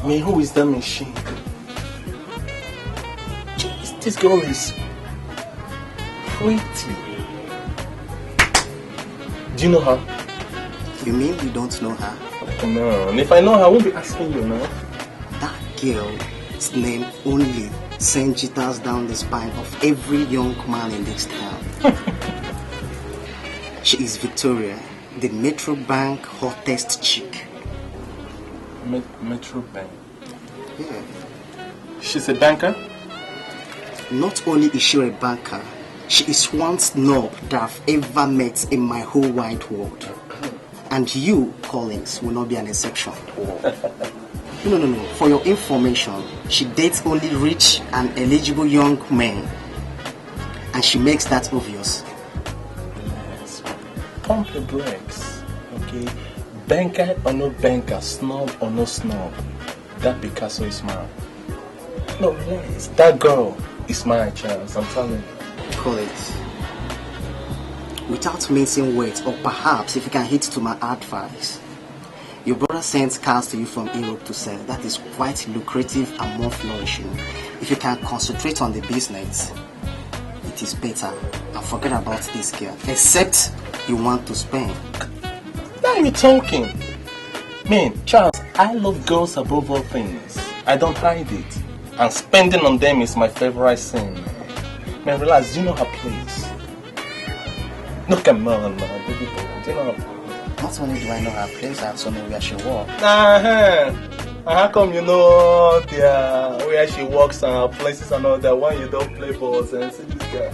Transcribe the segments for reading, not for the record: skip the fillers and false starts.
Me, who is that machine? Jeez, this girl is pretty. Do you know her? You mean you don't know her? No, and if I know her, I won't be asking you now. That girl's name only sends jitters down the spine of every young man in this town. She is Victoria, the Metro Bank hottest chick. Metro Bank? Yeah. She's a banker? Not only is she a banker, she is one snob that I've ever met in my whole wide world. And you, Collins, will not be an exception. No. For your information, she dates only rich and eligible young men. And she makes that obvious. Yes. Pump the brakes, okay? Banker or no banker, snob or no snob, that Picasso is mine. No, yes, that girl is my chance, I'm telling you. Collins, without mincing words, or perhaps if you can hit to my advice, your brother sends cars to you from Europe to sell. That is quite lucrative and more flourishing. If you can concentrate on the business, it is better. And forget about this girl, except you want to spend. Now you're talking. Man, Charles, I love girls above all things. I don't hide it. And spending on them is my favorite thing. Man, relax, do you know her place? No, come on, baby boy. Do you know her place? Not only do I know her place, I also know where she works. And how come you know where she works and places and all that when you don't play balls and see this girl?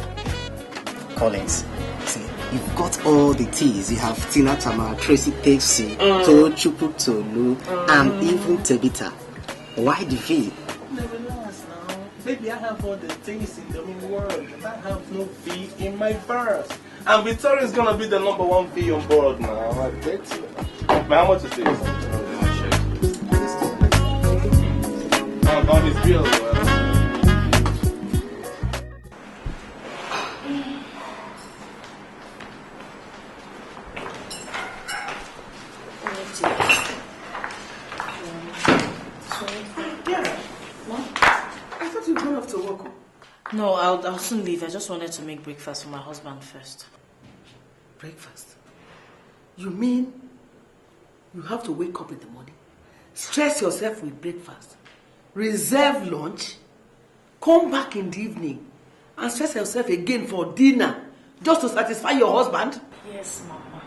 Collins, see, you've got all the T's. You have Tina Tama, Tracy Taxi, Toro Chupu Tolu, and even Tebita. Why the V? No, relax now. Baby, I have all the things in the whole world. I have no V in my verse. And Victoria is gonna be the #1 V on board now. I bet you. Man, how much is this? On his bill, No, I'll soon leave. I just wanted to make breakfast for my husband first. Breakfast? You mean you have to wake up in the morning, stress yourself with breakfast, reserve lunch, come back in the evening, and stress yourself again for dinner just to satisfy your husband? Yes, Mama.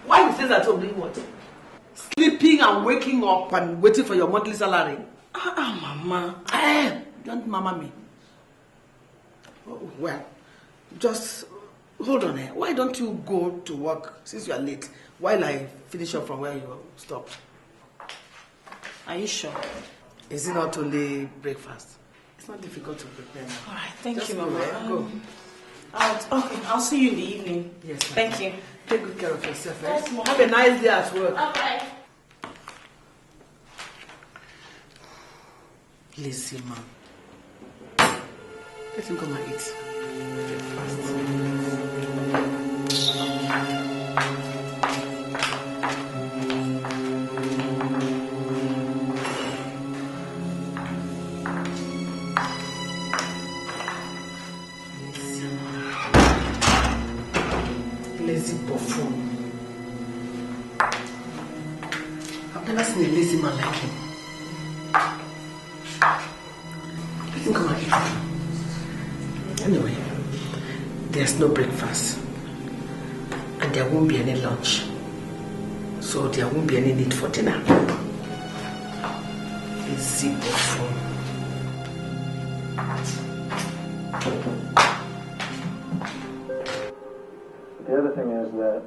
Why you stay at home doing what? Sleeping and waking up and waiting for your monthly salary? Mama. Don't mama me. Oh, well, just hold on here. Why don't you go to work since you are late while I finish up from where you stopped? Are you sure? Is it not only breakfast? It's not difficult to prepare now. All right, thank Just you, go, Mama. Go. I'll see you in the evening. Yes, ma'am. Thank you. Take good care of yourself. Yes, Mama. Have a nice day at work. Bye. Lazy man. Let him come and eat breakfast. Lazy buffoon. I've never seen a lazy man like him. Let him come and eat. Anyway, there's no breakfast. And there won't be any lunch. So there won't be any need for dinner. Lazy buffoon. The other thing is that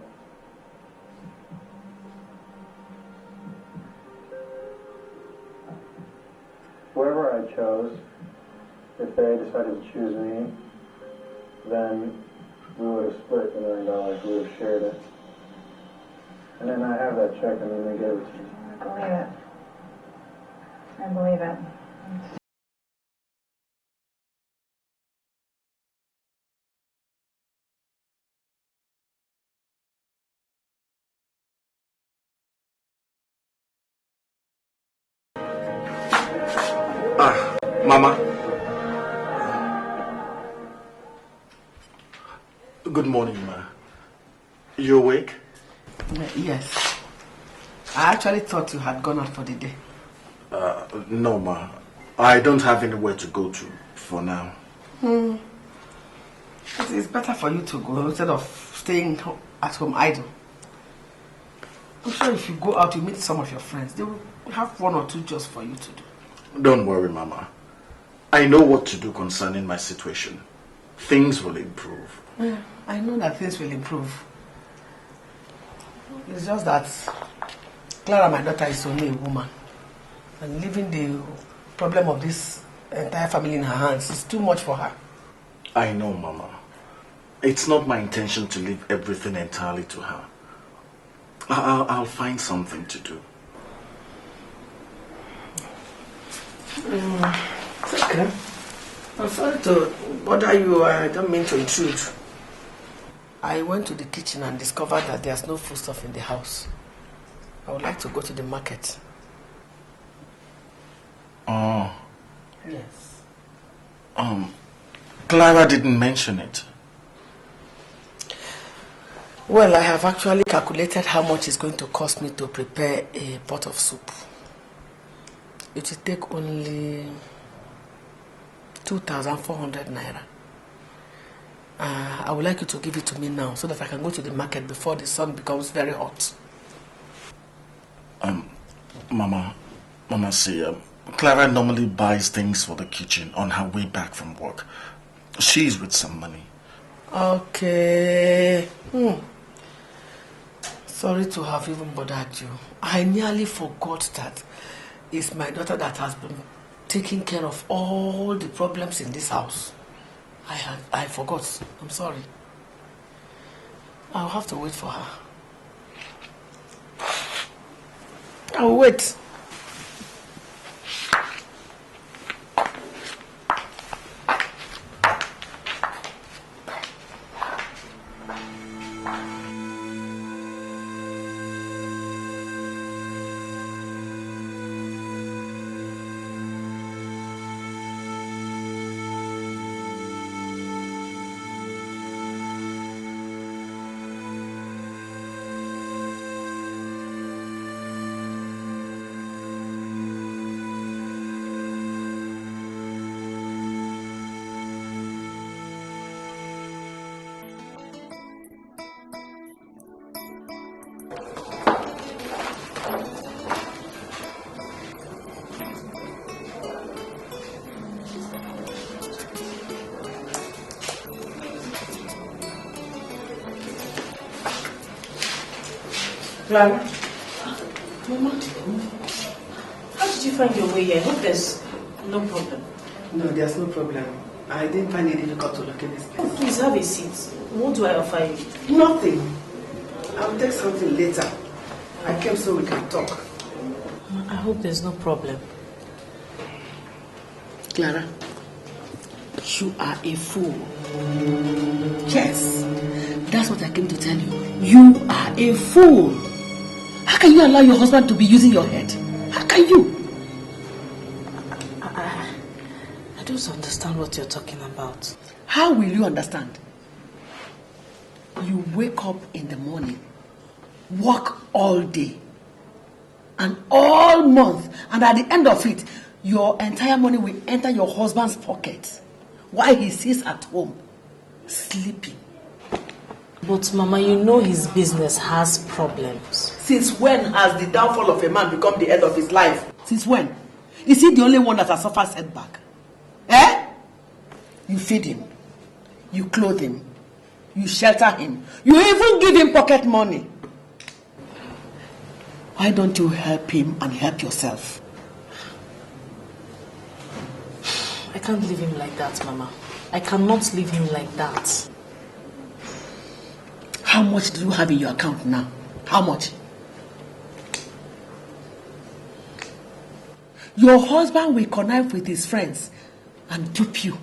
whoever I chose, if they decided to choose me, then we would have split $1 million. We would have shared it. And then I have that check, and then they gave it to me. I believe it. I believe it. Mama. Good morning, Ma. You awake? Yes. I actually thought you had gone out for the day. No, Ma. I don't have anywhere to go to for now. It's better for you to go instead of staying at home idle. I'm sure if you go out, you meet some of your friends. They will have one or two jobs for you to do. Don't worry, Mama. I know what to do concerning my situation. Things will improve. Yeah, I know that things will improve. It's just that Clara, my daughter, is only a woman. And leaving the problem of this entire family in her hands is too much for her. I know, Mama. It's not my intention to leave everything entirely to her. I'll find something to do. It's okay. I'm sorry to bother you. I don't mean to intrude. I went to the kitchen and discovered that there's no foodstuff in the house. I would like to go to the market. Oh. Yes. Clara didn't mention it. Well, I have actually calculated how much it's going to cost me to prepare a pot of soup. It will take only 2,400 naira. I would like you to give it to me now so that I can go to the market before the sun becomes very hot. Mama, see, Clara normally buys things for the kitchen on her way back from work. She's with some money. Okay. Sorry to have even bothered you. I nearly forgot that it's my daughter that has been taking care of all the problems in this house. I forgot. I'm sorry. I'll have to wait for her. I'll wait. Clara? Mama, how did you find your way here? I hope there's no problem. No, there's no problem. I didn't find it difficult to locate this place. Oh, please have a seat. What do I offer you? Nothing. I'll take something later. I came so we can talk. I hope there's no problem. Clara, you are a fool. Yes, that's what I came to tell you. You are a fool. How can you allow your husband to be using your head? How can you? I don't understand what you're talking about. How will you understand? You wake up in the morning, work all day, and all month, and at the end of it, your entire money will enter your husband's pocket while he sits at home, sleeping. But Mama, you know his business has problems. Since when has the downfall of a man become the end of his life? Since when? Is he the only one that has suffered setback? Eh? You feed him, you clothe him, you shelter him, you even give him pocket money. Why don't you help him and help yourself? I can't leave him like that, Mama. I cannot leave him like that. How much do you have in your account now? How much? Your husband will connive with his friends and dupe you.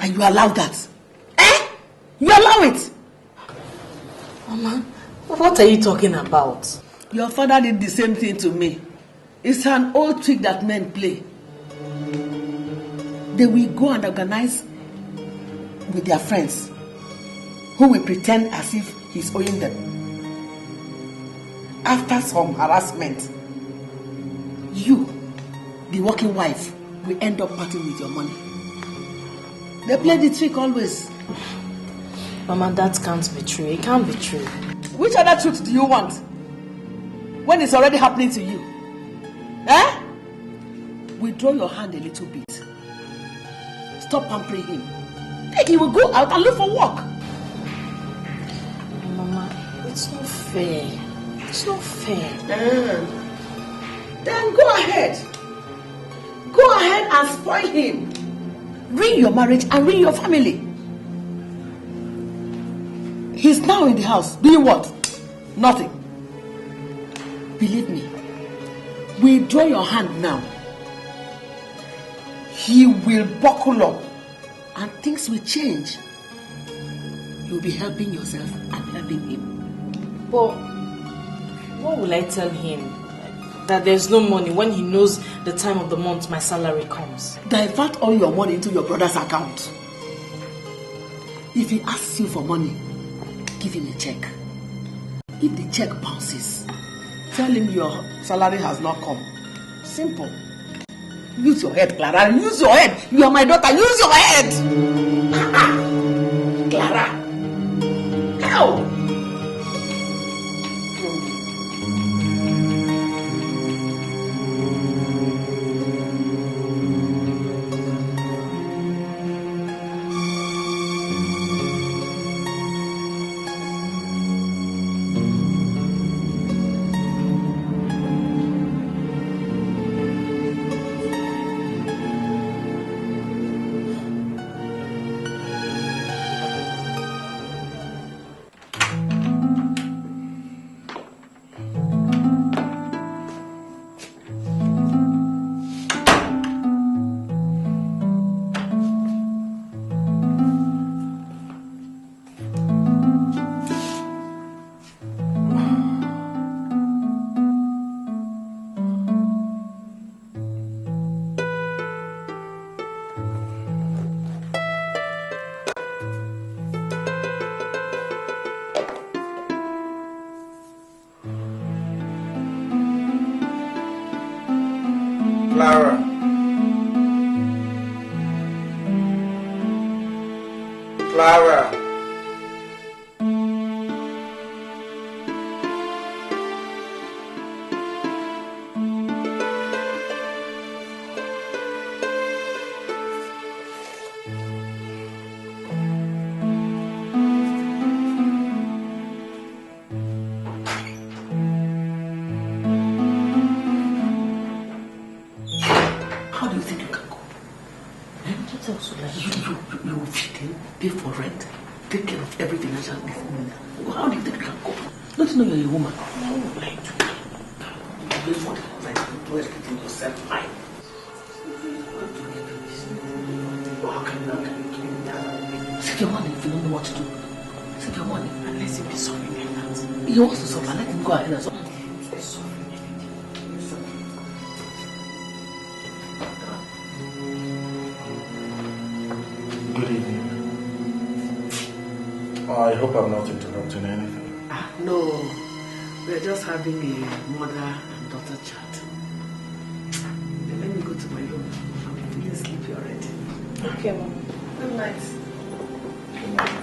And you allow that. Eh? You allow it. Mama, what are you talking about? Your father did the same thing to me. It's an old trick that men play. they will go and organize with their friends who will pretend as if he's owing them. After some harassment, you, the working wife, will end up parting with your money. They play the trick always. Mama, that can't be true. It can't be true. Which other truth do you want? When it's already happening to you? Eh? Withdraw your hand a little bit. Stop pampering him. Then he will go out and look for work. Mama, it's not fair. It's not fair. Then go ahead. Go ahead and spoil him. Ruin your marriage and ruin your family. He's now in the house doing what? Nothing. Believe me, withdraw your hand now. He will buckle up and things will change. You'll be helping yourself and helping him. But what will I tell him? That there's no money when he knows the time of the month my salary comes. Divert all your money into your brother's account. If he asks you for money, give him a check. If the check bounces, tell him your salary has not come. Simple. Use your head, Clara. Use your head. You are my daughter. Use your head. Clara. How? Clara. Clara. Pay for rent, take care of everything. How do you think you can cope? Don't you know you're a woman? No, like you pay for the rent, do everything yourself. Fine. How can you do that? Save your money if you don't know what to do. Save your money and let him be suffering like that. He wants to suffer, let him go ahead and suffer. Good evening. I hope I'm not interrupting anything. No, we're just having a mother and daughter chat. Let me go to my room. I'm feeling sleepy already. Okay, Mom. Good night. Good night.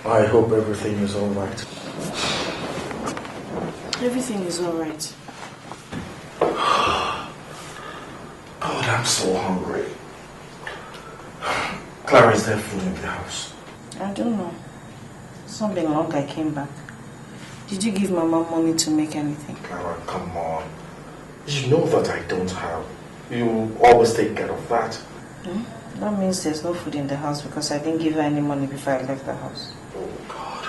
I hope everything is all right. Everything is all right. God, I'm so hungry. Clara, is there food in the house? I don't know. It's not been long I came back. Did you give Mama money to make anything? Clara, come on. You know that I don't have. You always take care of that. That means there's no food in the house because I didn't give her any money before I left the house. Oh, God.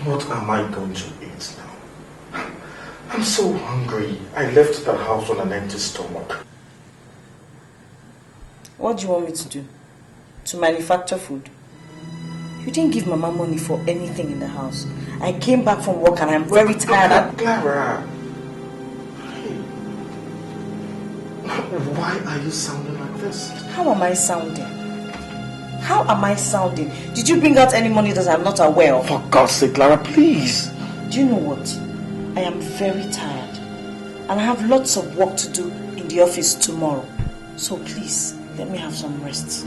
What am I going to eat now? I'm so hungry. I left the house on an empty stomach. What do you want me to do? To manufacture food? You didn't give Mama money for anything in the house. I came back from work and I'm very tired. Clara! Why are you sounding like this? How am I sounding? How am I sounding? Did you bring out any money that I'm not aware of? For God's sake, Clara, please! Do you know what? I am very tired. And I have lots of work to do in the office tomorrow. So please, let me have some rest.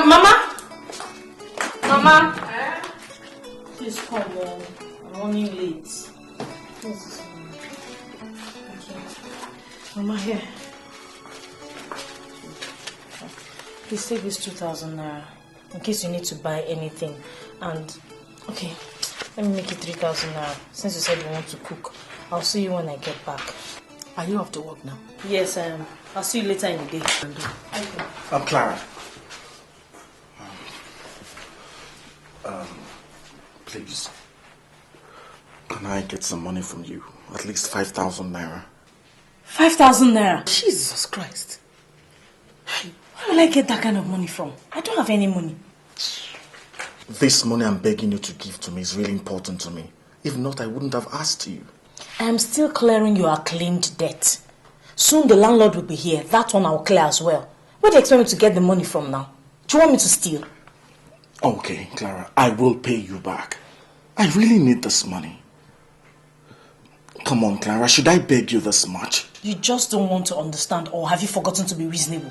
Mama? Mama? Please come on. I'm running late. Please. Okay. Mama, here. Please take this 2,000 naira in case you need to buy anything. And, okay, let me make it 3,000 naira. Since you said you want to cook, I'll see you when I get back. Are you off to work now? Yes, I am. I'll see you later in the day. Okay. I'm Clara. Please, can I get some money from you? At least 5,000 naira. 5,000 naira? Jesus Christ. Where will I get that kind of money from? I don't have any money. This money I'm begging you to give to me is really important to me. If not, I wouldn't have asked you. I am still clearing your acclaimed debt. Soon the landlord will be here. That one I'll clear as well. Where do you expect me to get the money from now? Do you want me to steal? Okay, Clara, I will pay you back. I really need this money. Come on, Clara, should I beg you this much? You just don't want to understand, or have you forgotten to be reasonable?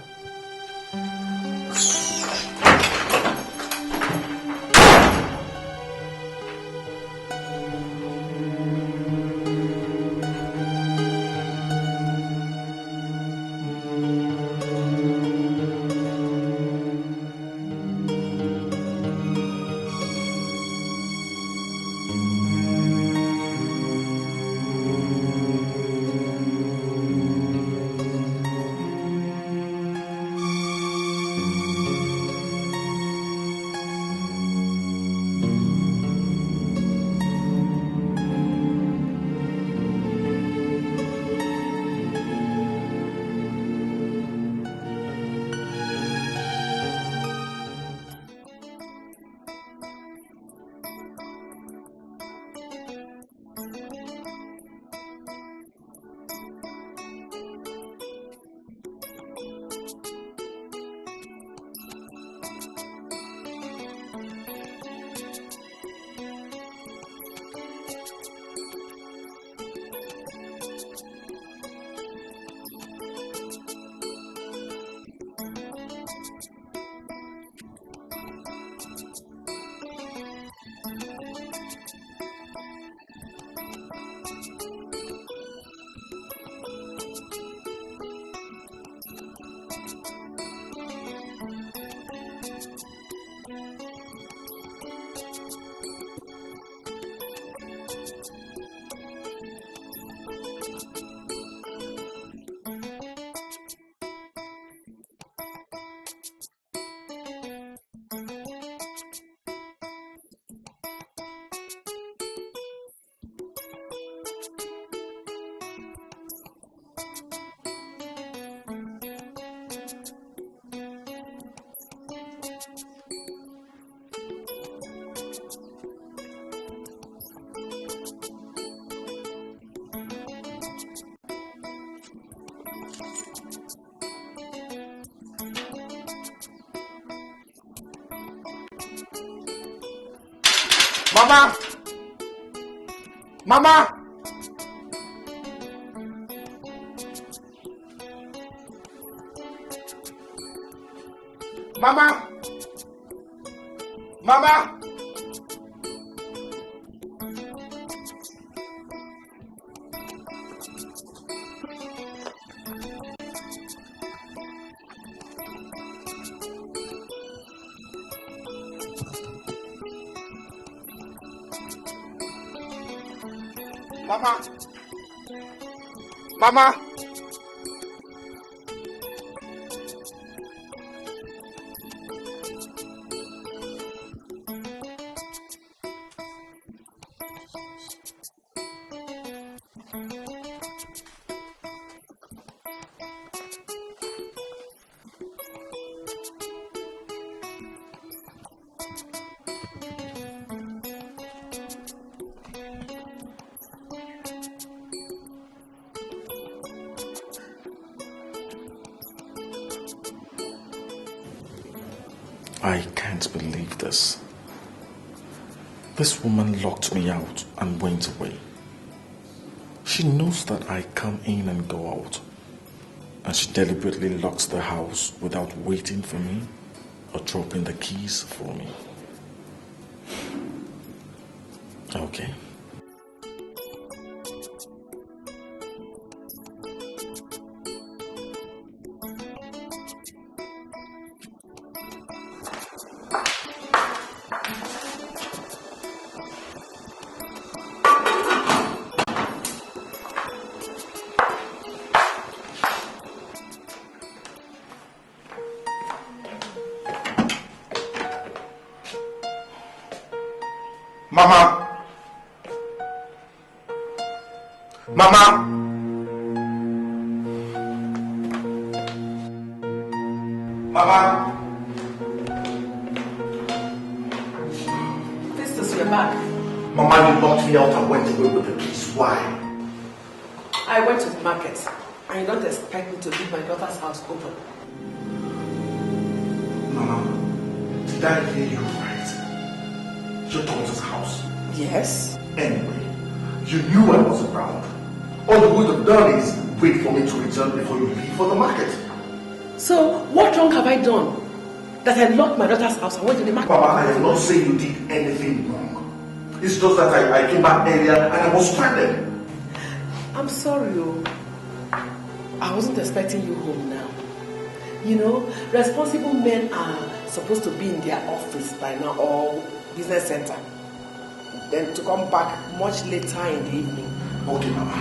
Mama! Mama! Mama! Mama! Mama! Mama! I can't believe this. This woman locked me out and went away. She knows that I come in and go out. And she deliberately locks the house without waiting for me or dropping the keys for me. Okay. Mama! Mama! Mama! Festus, you're back. Mama, you locked me out and went away with the keys. Why? I went to the market, and you don't expect me to leave my daughter's house open. Mama, did I hear you right? Your daughter's house? Yes. Anyway, you knew I was around. All you would have done is wait for me to return before you leave for the market. So, what wrong have I done? That I locked my daughter's house and went to the market? Mama, I am not saying you did anything wrong. It's just that I came back earlier and I was stranded. I'm sorry, oh. I wasn't expecting you home now. You know, responsible men are supposed to be in their office by now or business center. Then to come back much later in the evening. Okay, Mama.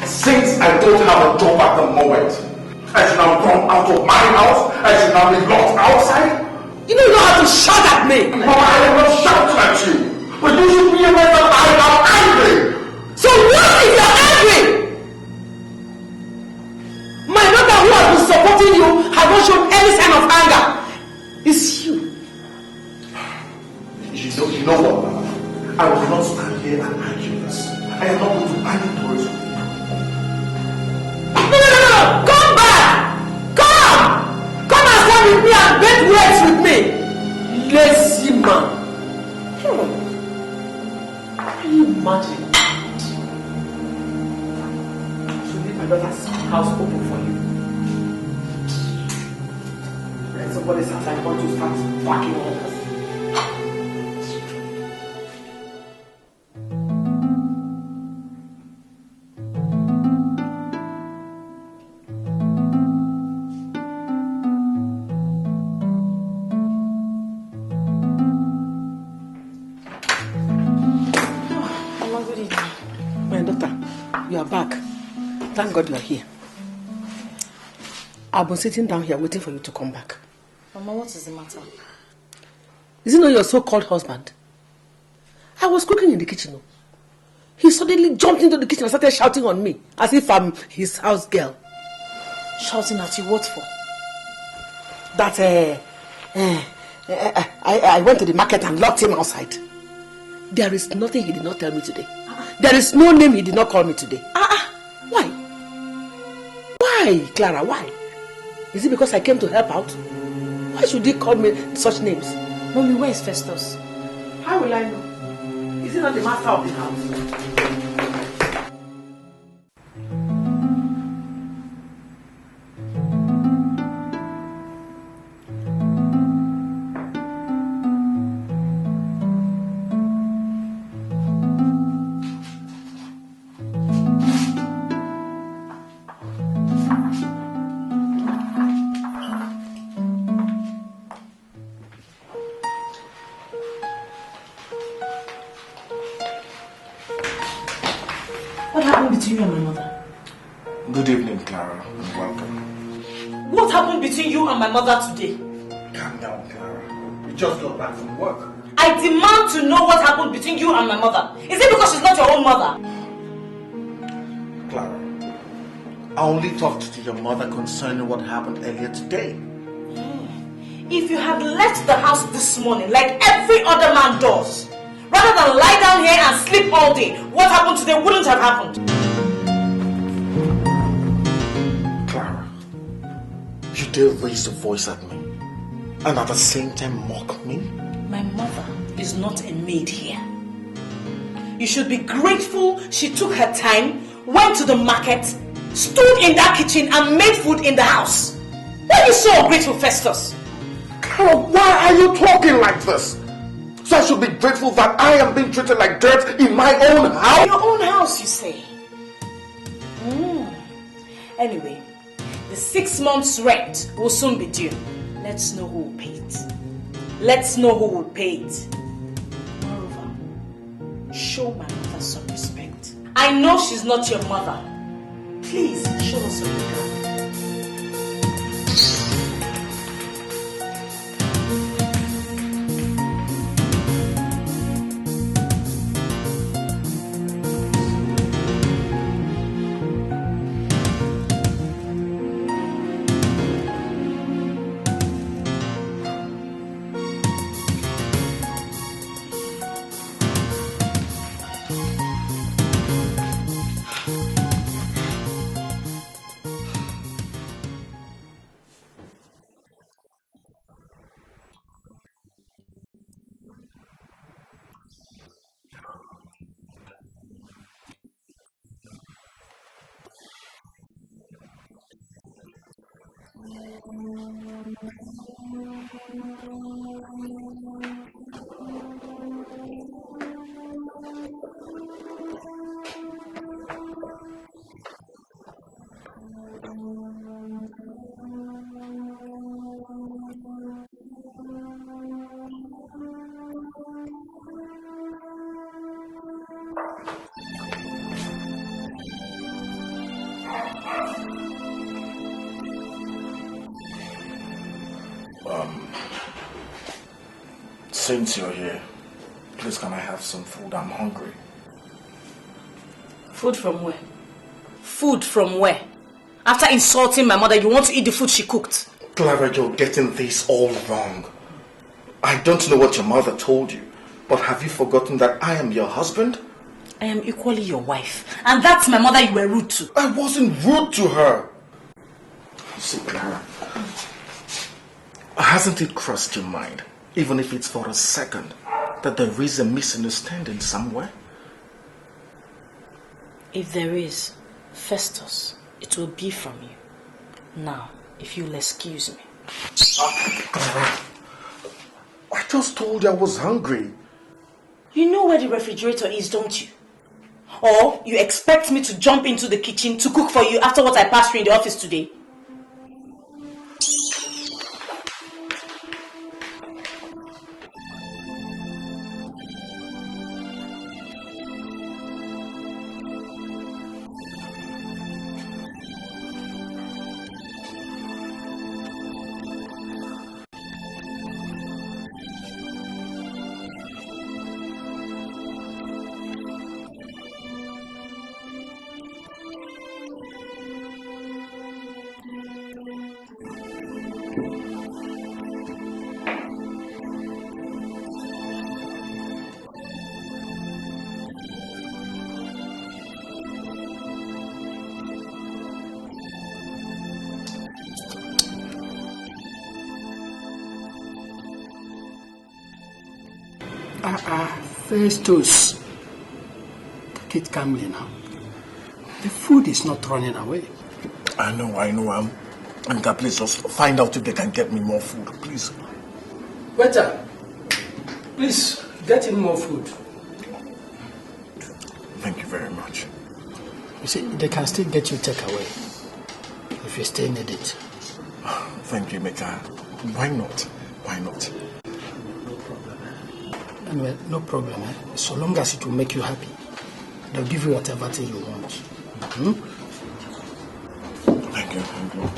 Since I don't have a job at the moment, I should now come out of my house. I should now be locked outside. You know you don't have to shout at me. Mama, I am not shouting at you. But you should be aware that I am angry. So what if you're angry? My daughter who has been supporting you has not shown any sign of anger. It's you. You know what, Mama? I will not stand here and argue this. I am not going to argue towards you. No! Come back! Come! Come and stand with me and make words with me. Lazy man. Can you imagine? To leave my daughter's house open for you. And somebody's house I want to start backing orders. Thank God you are here. I've been sitting down here waiting for you to come back. Mama, what is the matter? Is it not your so-called husband? I was cooking in the kitchen. He suddenly jumped into the kitchen and started shouting on me as if I'm his house girl. Shouting at you, what for? That I went to the market and locked him outside. There is nothing he did not tell me today. There is no name he did not call me today. Why? Why, Clara? Why? Is it because I came to help out? Why should he call me such names? Mommy, where is Festus? How will I know? Is he not the master of the house? What happened between you and my mother? Good evening, Clara, and welcome. What happened between you and my mother today? Calm down, Clara. We just got back from work. I demand to know what happened between you and my mother. Is it because she's not your own mother? Clara, I only talked to your mother concerning what happened earlier today. If you had left the house this morning like every other man does, rather than lie down here and sleep all day, what happened today wouldn't have happened. Clara, you dare raise your voice at me and at the same time mock me? My mother is not a maid here. You should be grateful she took her time, went to the market, stood in that kitchen and made food in the house. Why are you so ungrateful, Festus? Clara, why are you talking like this? So I should be grateful that I am being treated like dirt in my own house? Your own house, you say? Anyway, the 6 months rent will soon be due. Let's know who will pay it. Let's know who will pay it. Moreover, show my mother some respect. I know she's not your mother. Please, show us some regard. Since you're here, please can I have some food? I'm hungry. Food from where? Food from where? After insulting my mother, you want to eat the food she cooked? Clara, you're getting this all wrong. I don't know what your mother told you, but have you forgotten that I am your husband? I am equally your wife. And that's my mother you were rude to. I wasn't rude to her. See, Clara, hasn't it crossed your mind, even if it's for a second, that there is a misunderstanding somewhere? If there is, Festus, it will be from you. Now, if you'll excuse me. Clara, I just told you I was hungry. You know where the refrigerator is, don't you? Or you expect me to jump into the kitchen to cook for you after what I passed through in the office today? Festus, take it calmly now. The food is not running away. I know. Anita, please just find out if they can get me more food, please. Waiter, please get in more food. Thank you very much. You see, they can still get you takeaway if you still need it. Thank you, Mika. Why not? Anyway, no problem, so long as it will make you happy. They'll give you whatever thing you want. Thank you, thank you.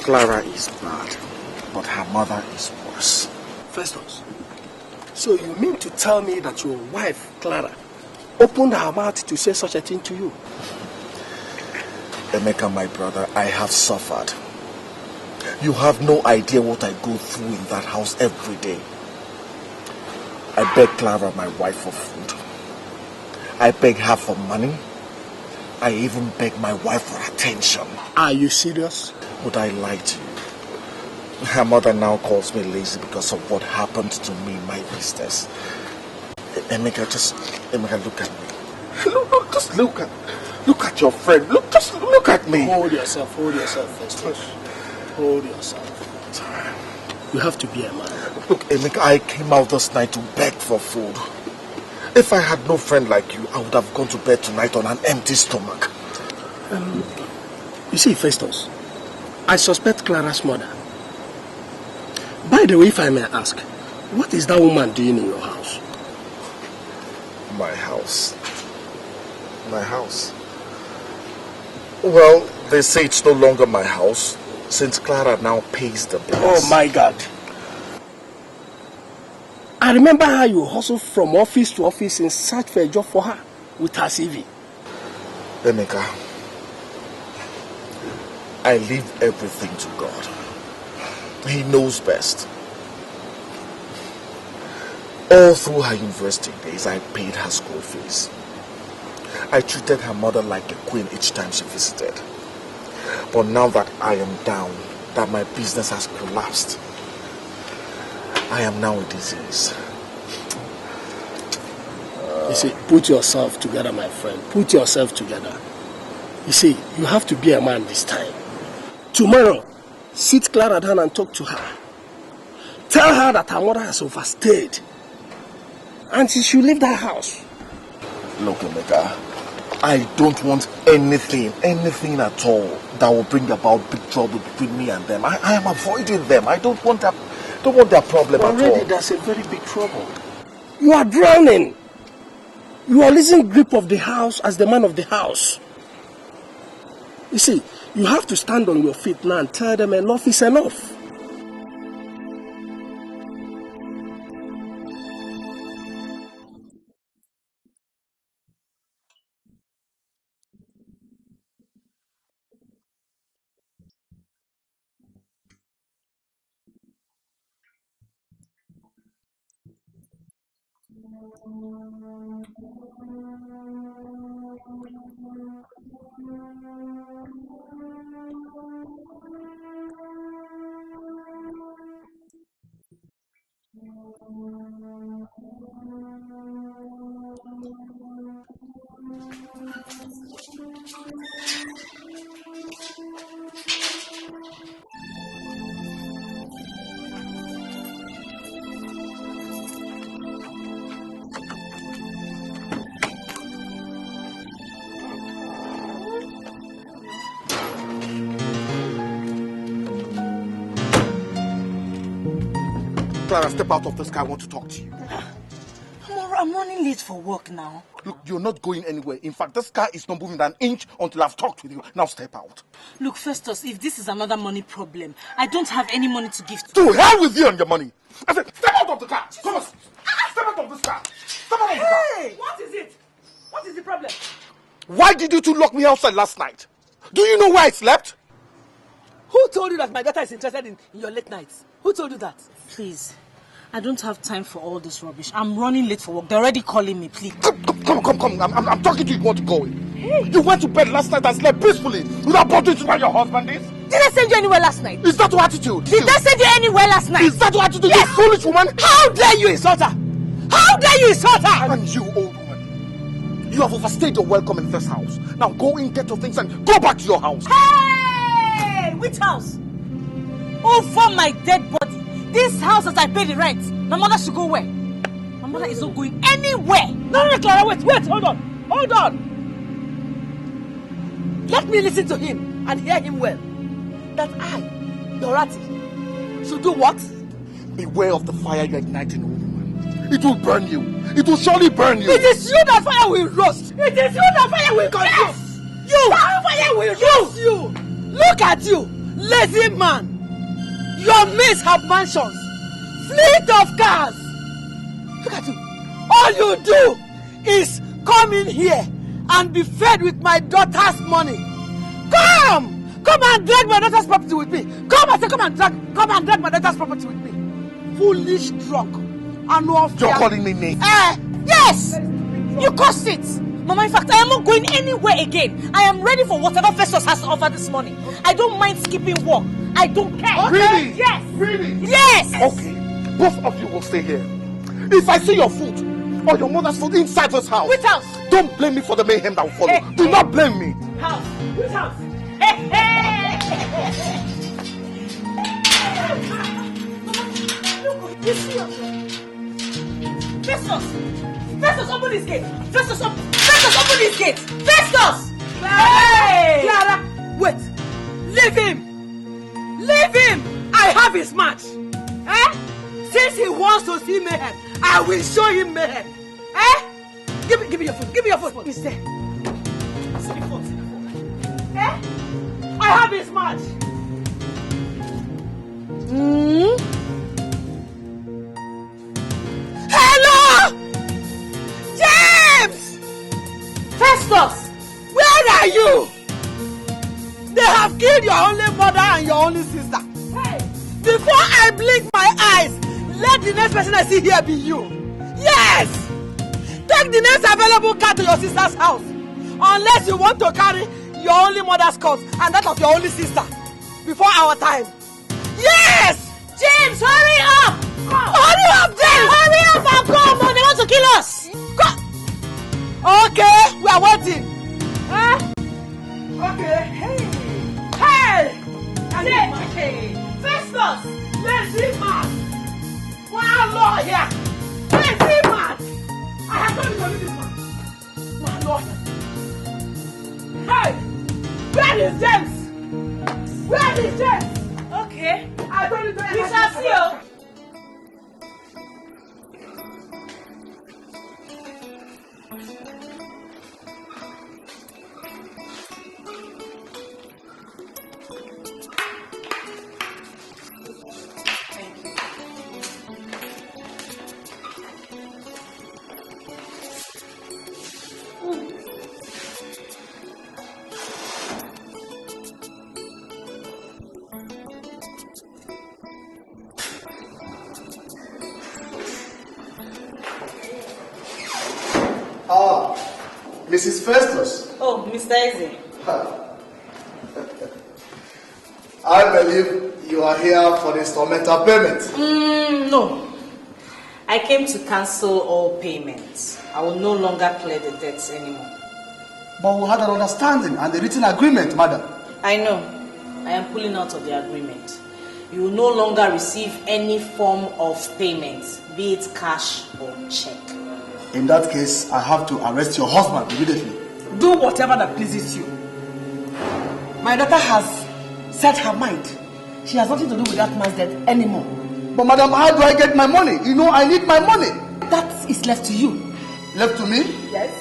Clara is bad, but her mother is worse. Festus, so you mean to tell me that your wife, Clara, opened her mouth to say such a thing to you? Emeka, my brother, I have suffered. You have no idea what I go through in that house every day. I beg Clara, my wife, for food. I beg her for money. I even beg my wife for attention. Are you serious? Would I lie to you? Her mother now calls me lazy because of what happened to me in my business. Emeka, look at me. Just look at your friend. Just look at me. Hold yourself, Festus. Hold yourself. You have to be a man. Look, Emeka, I came out this night to beg for food. If I had no friend like you, I would have gone to bed tonight on an empty stomach. You see, Festus, I suspect Clara's mother. By the way, if I may ask, what is that woman doing in your house? My house? My house? Well, they say it's no longer my house since Clara now pays the bills. Oh my God. I remember how you hustled from office to office in search for a job for her with her CV. Emeka, I leave everything to God. He knows best. All through her university days, I paid her school fees. I treated her mother like a queen each time she visited. But now that I am down, that my business has collapsed, I am now a disease. You see, put yourself together, my friend. Put yourself together. You see, you have to be a man this time. Tomorrow, sit Clara down and talk to her. Tell her that her mother has overstayed and she should leave that house. Look, Emeka, I don't want anything at all that will bring about big trouble between me and them. I am avoiding them. I don't want their problem at all. Already there's a very big trouble. You are drowning. You are losing grip of the house as the man of the house. You see, you have to stand on your feet now and tell them enough is enough. Clara, step out of this car. I want to talk to you. I'm running late for work now. Look, you're not going anywhere. In fact, this car is not moving an inch until I've talked with you. Now step out. Look, Festus, if this is another money problem, I don't have any money to give to To hell with you and your money. I said, step out of the car. Come on. Step out of this car. Step out of the car. Hey! What is it? What is the problem? Why did you two lock me outside last night? Do you know where I slept? Who told you that my daughter is interested in your late nights? Who told you that? Please, I don't have time for all this rubbish. I'm running late for work. They're already calling me, please. Come. I'm talking to you. You want to go in? Hey. You went to bed last night and slept peacefully without bothering to where your husband is? Did I send you anywhere last night? Is that your attitude? Did I send you anywhere last night? Is that your attitude, yes. You foolish woman? How dare you insult her? How dare you insult her? And you, old woman, you have overstayed your welcome in this house. Now go in, get your things and go back to your house. Hey! Which house? Over my dead body. This house that I pay the rent. My mother should go where? My mother is not going anywhere. No, Clara, wait, hold on. Let me listen to him and hear him well. That I, Dorothy, should do what? Beware of the fire you're igniting, old woman. It will burn you. It will surely burn you. It is you that fire will roast. It is you that fire will consume. Yes. You. That fire will roast you. Look at you, lazy man. Your mates have mansions, fleet of cars. Look at you. All you do is come in here and be fed with my daughter's money. Come and drag my daughter's property with me. Come and drag my daughter's property with me. Foolish drunk. You're calling me name? Yes. You caused it. Mama, in fact, I am not going anywhere again. I am ready for whatever Festus has to offer this morning. I don't mind skipping work. I don't care. Okay. Really? Yes. Really? Yes. Okay. Both of you will stay here. If I see your food or your mother's food inside this house, which house? Don't blame me for the mayhem that will follow. Hey, Do not blame me. House? Which house? You see Festus, open this gate. Festus, open this gate. Festus! Hey! Clara, wait. Leave him. I have his match. Since he wants to see mayhem, I will show him mayhem. Give me your phone. Give me your phone. It's there. See the phone. I have his match. Hello! James! Festus! Where are you? They have killed your only mother and your only sister. Hey! Before I blink my eyes, let the next person I see here be you. Yes! Take the next available car to your sister's house. Unless you want to carry your only mother's cause and that of your only sister. Before our time. Yes! James, hurry up! Hurry up, James! Hurry up and come! They want to kill us! Okay, we are waiting. Okay. Hey! Hey! Festus! Lazy man! One lawyer! Lazy man! I have told you to leave this man. One lawyer! Hey! Where is James? Where is James? Okay. I told you to We shall see you. Mrs. Festus. Oh, Mr. Eze. I believe you are here for the instrumental payment. No. I came to cancel all payments. I will no longer clear the debts anymore. But we had an understanding and a written agreement, madam. I know. I am pulling out of the agreement. You will no longer receive any form of payment, be it cash or check. In that case, I have to arrest your husband immediately. Do whatever that pleases you. My daughter has set her mind. She has nothing to do with that man's death anymore. But madam, how do I get my money? You know I need my money. That is left to you. Left to me? Yes.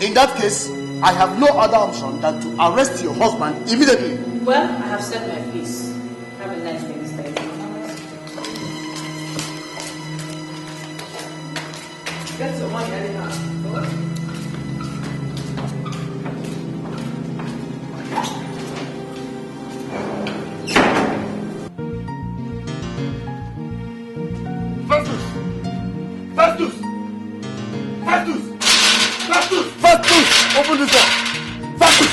In that case, I have no other option than to arrest your husband immediately. Well, I have said my piece. Have a nice day, Mr. Get your money anyhow. Festus! Open this door! Festus!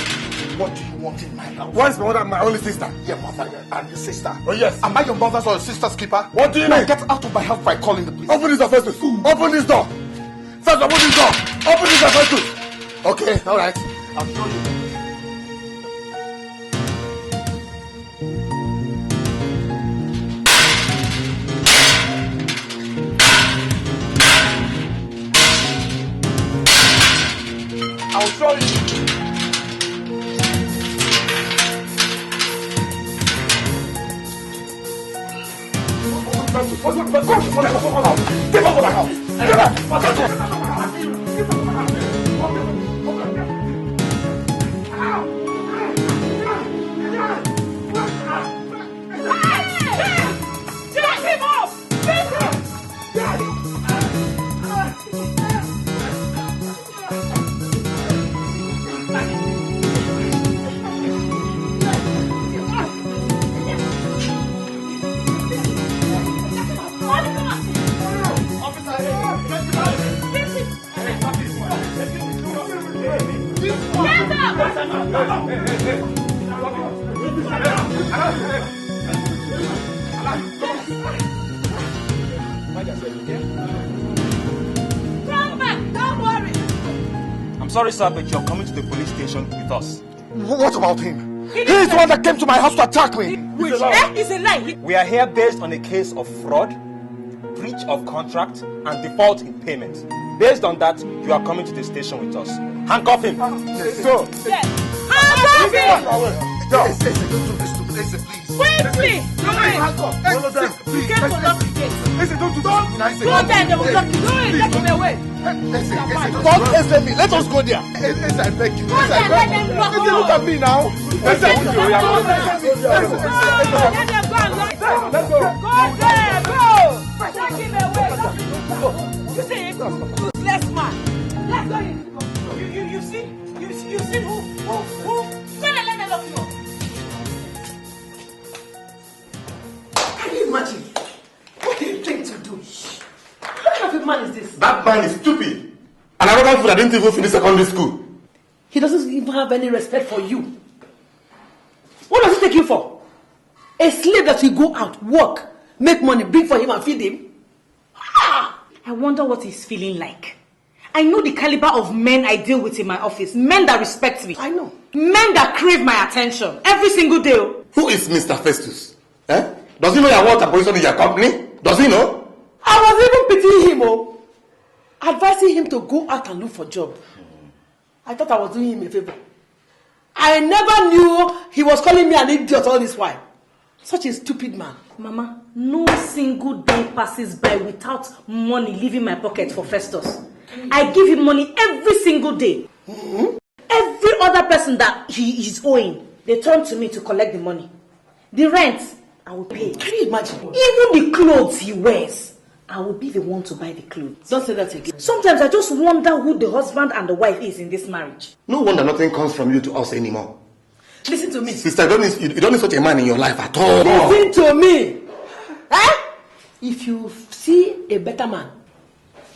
What do you want in my house? Why is my mother my only sister? Your mother and your sister? Oh yes. Am I your mother's or your sister's keeper? What do you Now mean? get out of my house by calling the police. Open this door, Festus. Open this door. First, open this door. Open this door, Festus. Okay, alright. I'll show you. I'll show you. Get out of my house. Get out. Sorry, sir, but you're coming to the police station with us. What about him? He is the one that came to my house to attack me. It's a lie. We are here based on a case of fraud, breach of contract, and default in payment. Based on that, you are coming to the station with us. Handcuff him. Go. Yes. Handcuff him. Don't do this to me. Listen, please. Quickly. Please, listen, don't do that. Go there, they will lock you. Take him away. Listen, don't listen me. Let us go there. Listen, I beg you. Go there, let them lock you. Look at me now. Listen, let them go and lock you. Let's go. Go there, go. Take him away. You see him? Useless man. Let's go. You see who? Let them lock you. Can you imagine? What do you think to do? What kind of a man is this? That man is stupid. And I don't I didn't even finish secondary school. He doesn't even have any respect for you. What does he take you for? A slave that will go out, work, make money, bring for him and feed him? I wonder what he's feeling like. I know the caliber of men I deal with in my office. Men that respect me. I know. Men that crave my attention every single day. Who is Mr. Festus? Eh? Does he know you want a position in your company? Does he know? I was even pitying him, advising him to go out and look for a job. I thought I was doing him a favor. I never knew he was calling me an idiot all this while. Such a stupid man. Mama, no single day passes by without money leaving my pocket for Festus. I give him money every single day. Every other person that he is owing, they turn to me to collect the money. The rent, I will pay. Can you imagine? Even the clothes he wears, I will be the one to buy the clothes. Don't say that again. Sometimes I just wonder who the husband and the wife is in this marriage. No wonder nothing comes from you to us anymore. Listen to me. Sister, you don't need such a man in your life at all. Listen to me. If you see a better man,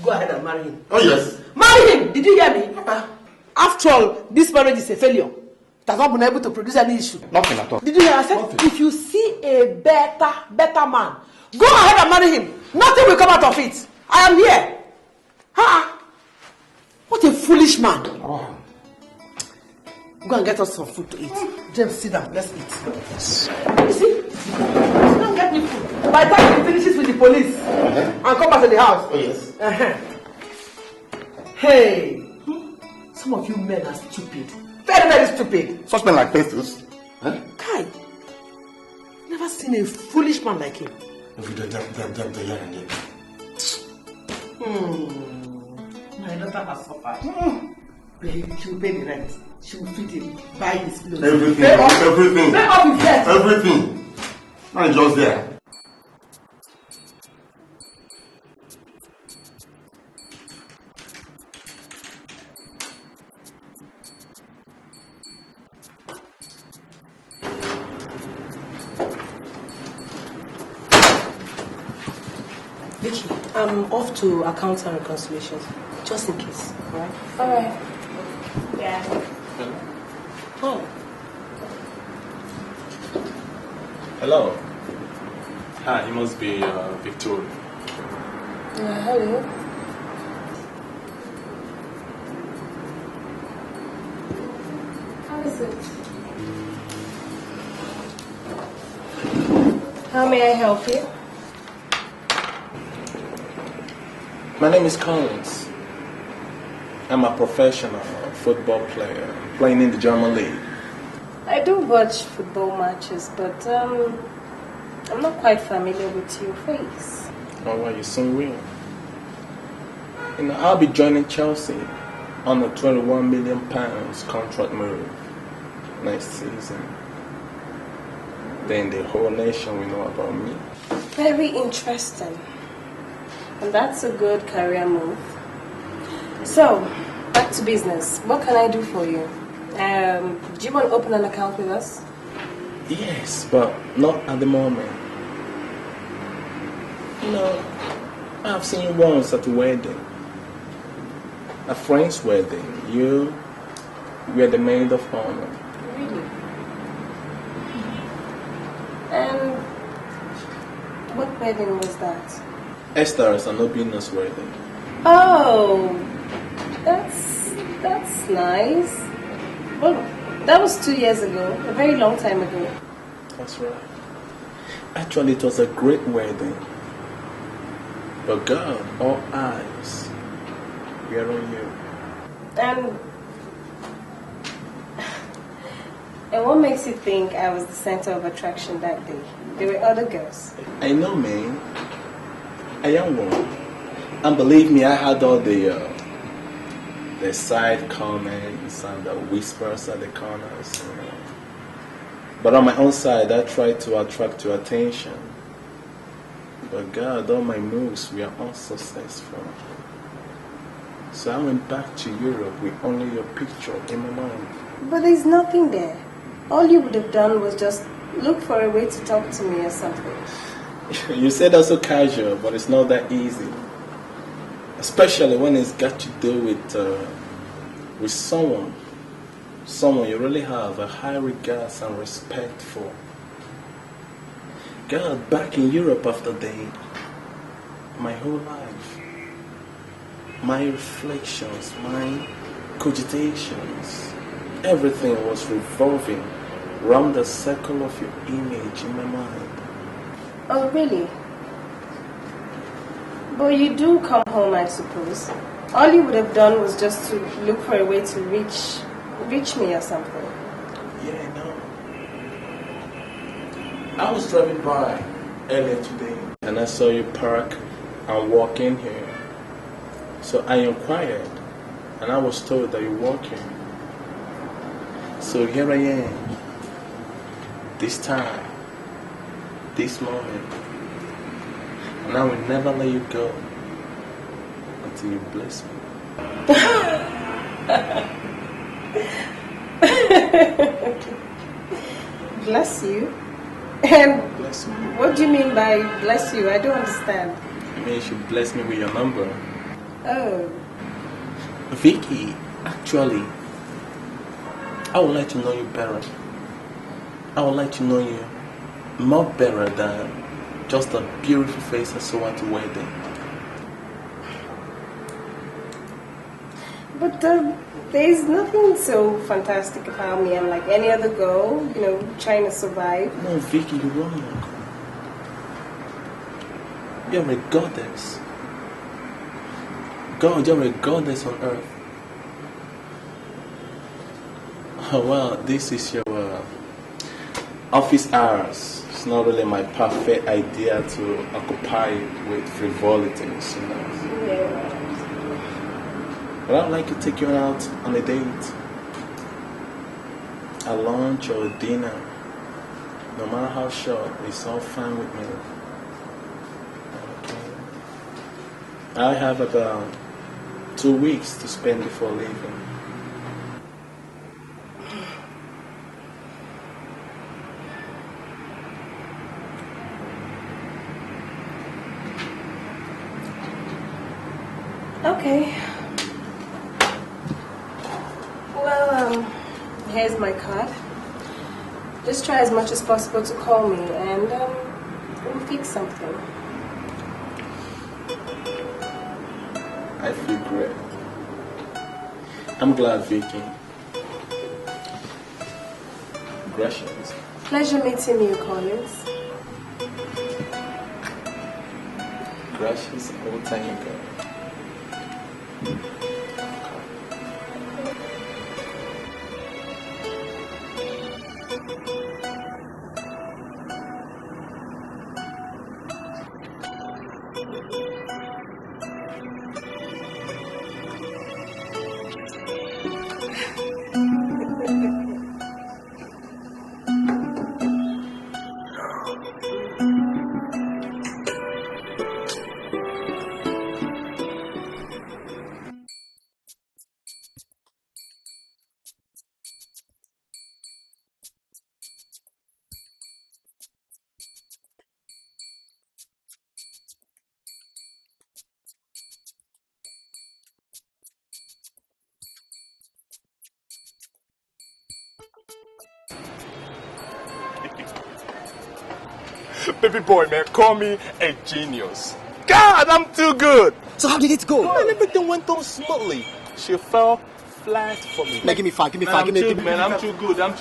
go ahead and marry him. Oh yes. Marry him. Did you hear me? After all, this marriage is a failure. It has not been able to produce any issue. Nothing at all. Did you hear? I said, if you see a better man, go ahead and marry him. Nothing will come out of it. I am here. What a foolish man. Oh. Go and get us some food to eat. James, sit down. Let's eat. You see? You don't get me food. By the time he finishes with the police and come back to the house. Oh yes. Hey, some of you men are stupid. Very, very stupid. Such men like Festus. Kai, never seen a foolish man like him. Every day, them, here and there. My daughter has suffered. She will pay the rent. She will feed him, buy his clothes. Everything. Pay off his debt. Everything. Not just there. Vicky, I'm off to accounts and reconciliations, just in case, alright? Alright. Yeah. Oh. Hello. Hi, it must be Victoria. Yeah, hello. How is it? How may I help you? My name is Collins. I'm a professional football player playing in the German league. I do watch football matches, but I'm not quite familiar with your face. Oh, well, you soon will. I'll be joining Chelsea on a £21 million contract move next season. Then the whole nation will know about me. Very interesting. And that's a good career move. So, back to business. What can I do for you? Do you want to open an account with us? Yes, but not at the moment. I've seen you once at a wedding. A friend's wedding. You were the maid of honor. Really? And what wedding was that? Esther's and Obina's wedding. Oh, that's nice. Well, that was 2 years ago, a very long time ago. That's right. Actually, it was a great wedding. But God, all eyes were on you. And what makes you think I was the center of attraction that day? There were other girls. I know, man. A young woman. And believe me, I had all the side comments and the whispers at the corners. But on my own side, I tried to attract your attention. But God, all my moves were unsuccessful. So I went back to Europe with only your picture in my mind. But there's nothing there. All you would have done was just look for a way to talk to me or something. You said that so casual, but it's not that easy. Especially when it's got to do with someone you really have a high regard and respect for. God, back in Europe after that, my whole life, my reflections, my cogitations, everything was revolving around the circle of your image in my mind. Oh, really? But you do come home, I suppose. All you would have done was just to look for a way to reach me or something. Yeah, I know. I was driving by earlier today and I saw you park and walk in here. So I inquired and I was told that you're walking. So here I am. This time. This moment. And I will never let you go until you bless me. Bless you? And bless me. What do you mean by bless you? I don't understand. I mean, you should bless me with your number. Oh. Vicky, actually, I would like to know you better. I would like to know you more better than just a beautiful face I saw at the wedding. But there's nothing so fantastic about me. I'm like any other girl, trying to survive. No, Vicky, you're wrong. You're a goddess. God, you're a goddess on earth. Oh, well, this is your office hours. It's it's not really my perfect idea to occupy with frivolities, you know. Yeah. But I'd like to take you out on a date. A lunch or a dinner. No matter how short, it's all fine with me. Okay. I have about 2 weeks to spend before leaving. Okay. Well, here's my card. Just try as much as possible to call me and we'll fix something. I feel great. I'm glad, Vicky. Gracious. Pleasure meeting you, Collins. Gracious old time girl. Baby boy, man, call me a genius. God, I'm too good. So how did it go? Man, everything went on smoothly. She fell flat for me. Man, give me five. I'm too good. I'm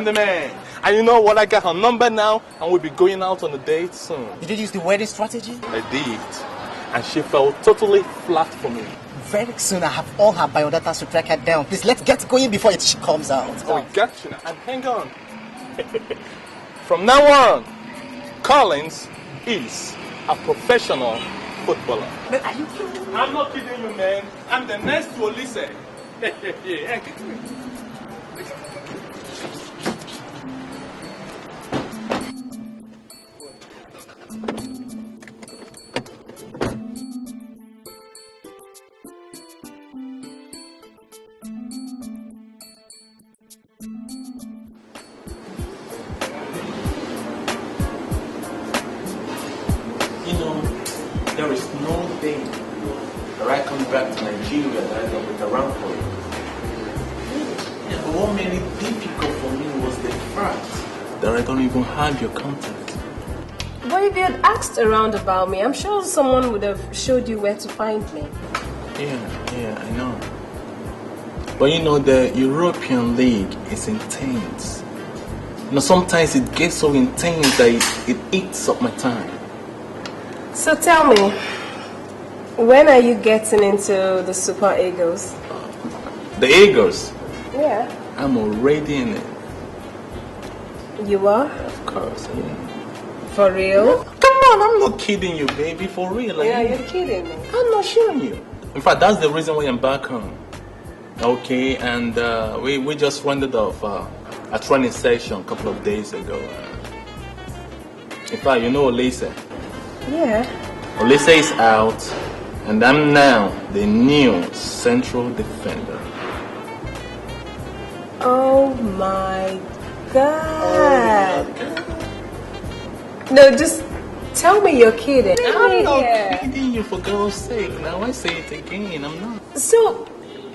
the man. And you know what? I got her number now, and we'll be going out on a date soon. Did you use the wedding strategy? I did. And she fell totally flat for me. Very soon I have all her biodata to track her down. Please, let's get going before she comes out. Oh, we got you now. And hang on. From now on, Collins is a professional footballer. But are you kidding me? I'm not kidding you, man. I'm the next to Olise. There is no day that I come back to Nigeria that I don't look around for you. Yeah, but what made it difficult for me was the fact that I don't even have your contact. But if you had asked around about me, I'm sure someone would have showed you where to find me. Yeah, I know. But you know, the European League is intense. You know, sometimes it gets so intense that it eats up my time. So tell me, when are you getting into the Super Eagles? The Eagles? Yeah. I'm already in it. You are? Of course, yeah. For real? Come on, I'm not kidding you, baby. For real. Yeah, you're kidding me. I'm not showing you. In fact, that's the reason why I'm back home. Okay, and we just rounded off a training session a couple of days ago. In fact, you know Olise? Yeah. Olise is out, and I'm now the new central defender. Oh my God. No, just tell me you're kidding. I'm not kidding you, for God's sake. Now I say it again, I'm not. So,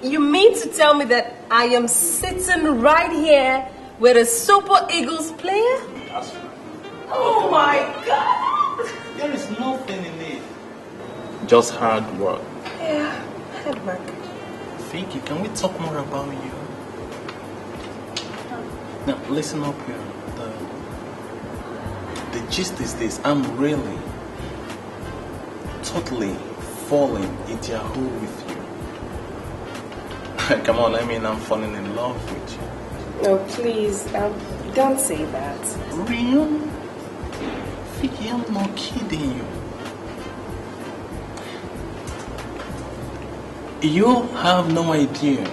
you mean to tell me that I am sitting right here with a Super Eagles player? That's right. Oh my God. There is nothing in it. Just hard work. Yeah, hard work. Vicky, can we talk more about you? Now, listen up here. The gist is this. I'm really, totally falling into a hole with you. Come on, I mean, I'm falling in love with you. No, please, don't say that. Real? Vicky, I'm not kidding you. You have no idea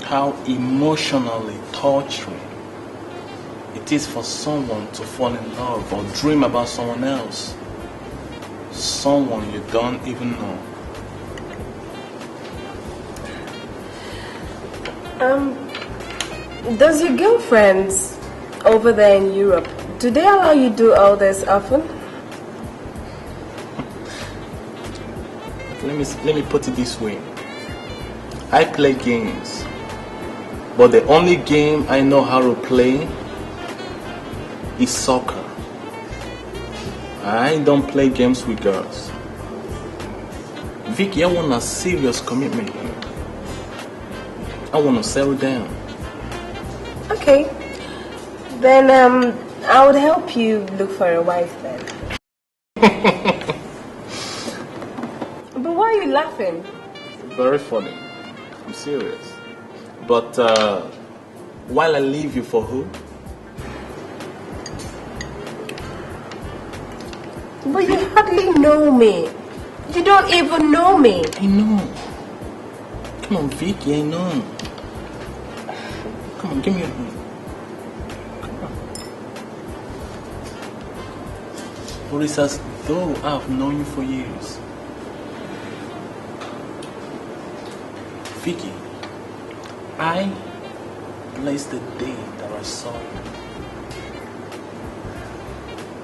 how emotionally torturing it is for someone to fall in love or dream about someone else. Someone you don't even know. Does your girlfriends over there in Europe, do they allow you to do all this often? Let me put it this way. I play games, but the only game I know how to play is soccer. I don't play games with girls. Vicky, I want a serious commitment here. I want to settle down. Okay. Then I would help you look for a wife then. But why are you laughing? Very funny. I'm serious. But while I leave you for who? But you hardly know me. You don't even know me. I know. Come on, Vicky, I know. Come on, give me a hand. Come on. But it's as though I've known you for years. Vicky, I blessed the day that I saw you.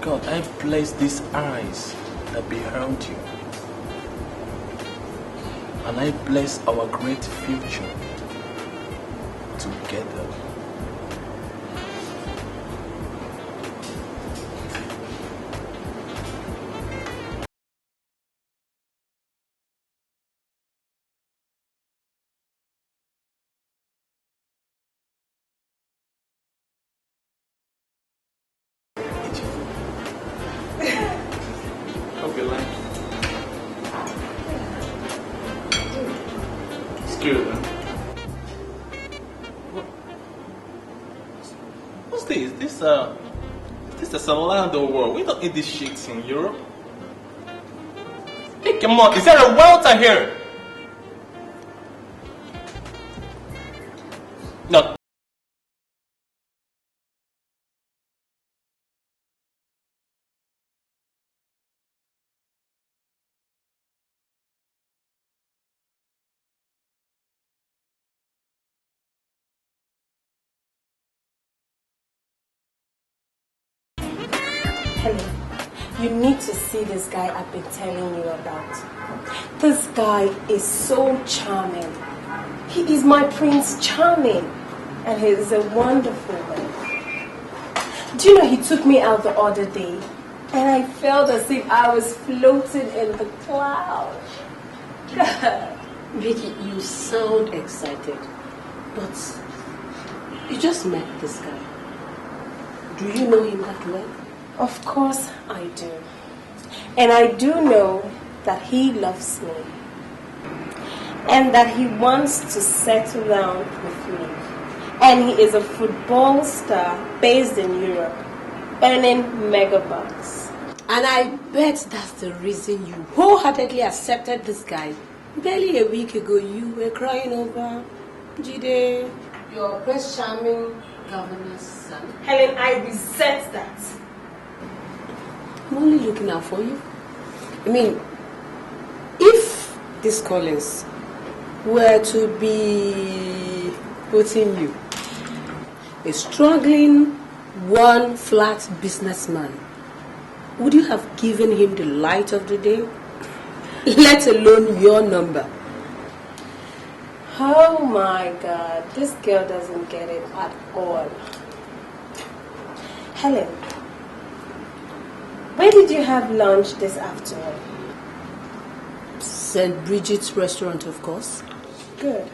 God, I bless these eyes that beheld you. And I bless our great future together. Hope you like it. It's good, huh? What's this? This is a Salando world. We don't eat these shits in Europe. Hey, come on. Is there a welter here? No. Hello. You need to see this guy I've been telling you about. This guy is so charming. He is my Prince Charming. And he is a wonderful man. Do you know he took me out the other day? And I felt as if I was floating in the clouds. Vicky, you sound excited. But you just met this guy. Do you know him that well? Of course I do. And I do know that he loves me. And that he wants to settle down with me. And he is a football star based in Europe, earning megabucks. And I bet that's the reason you wholeheartedly accepted this guy. Barely a week ago, you were crying over Jide, your Prince Charming governor's son. Helen, I resent that. I'm only looking out for you. I mean, if this Collins were to be putting you, a struggling, one-flat businessman, would you have given him the light of the day? Let alone your number. Oh my God, this girl doesn't get it at all. Helen, where did you have lunch this afternoon? St. Bridget's restaurant, of course. Good.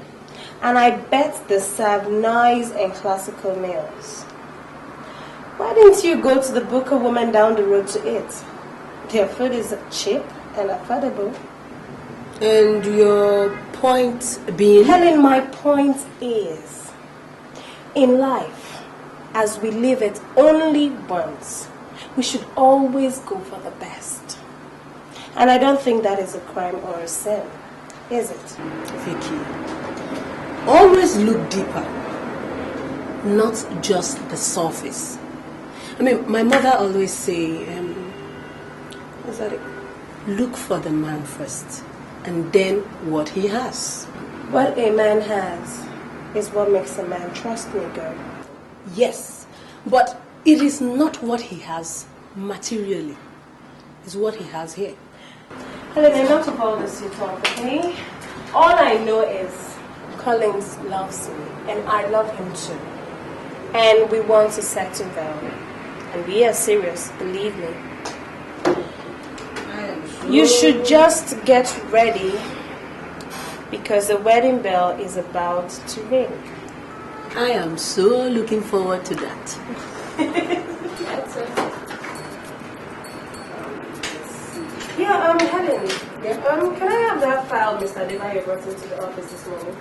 And I bet they serve nice and classical meals. Why didn't you go to the Booker woman down the road to eat? Their food is cheap and affordable. And your point being? Helen, my point is, in life, as we live it only once, We should always go for the best. And I don't think that is a crime or a sin, is it? Vicky, always look deeper, not just the surface. I mean, my mother always say, what's that? Look for the man first, and then what he has. What a man has is what makes a man trust me, girl. Yes, but it is not what he has materially. It's what he has here. Helen, enough of all this you talk, okay? All I know is Collins loves me, and I love him too. And we want to settle down. And we are serious, believe me. You should just get ready, because the wedding bell is about to ring. I am so looking forward to that. That's it. Yeah, Helen. Yeah. Can I have that file Mr. Devayo brought into the office this morning?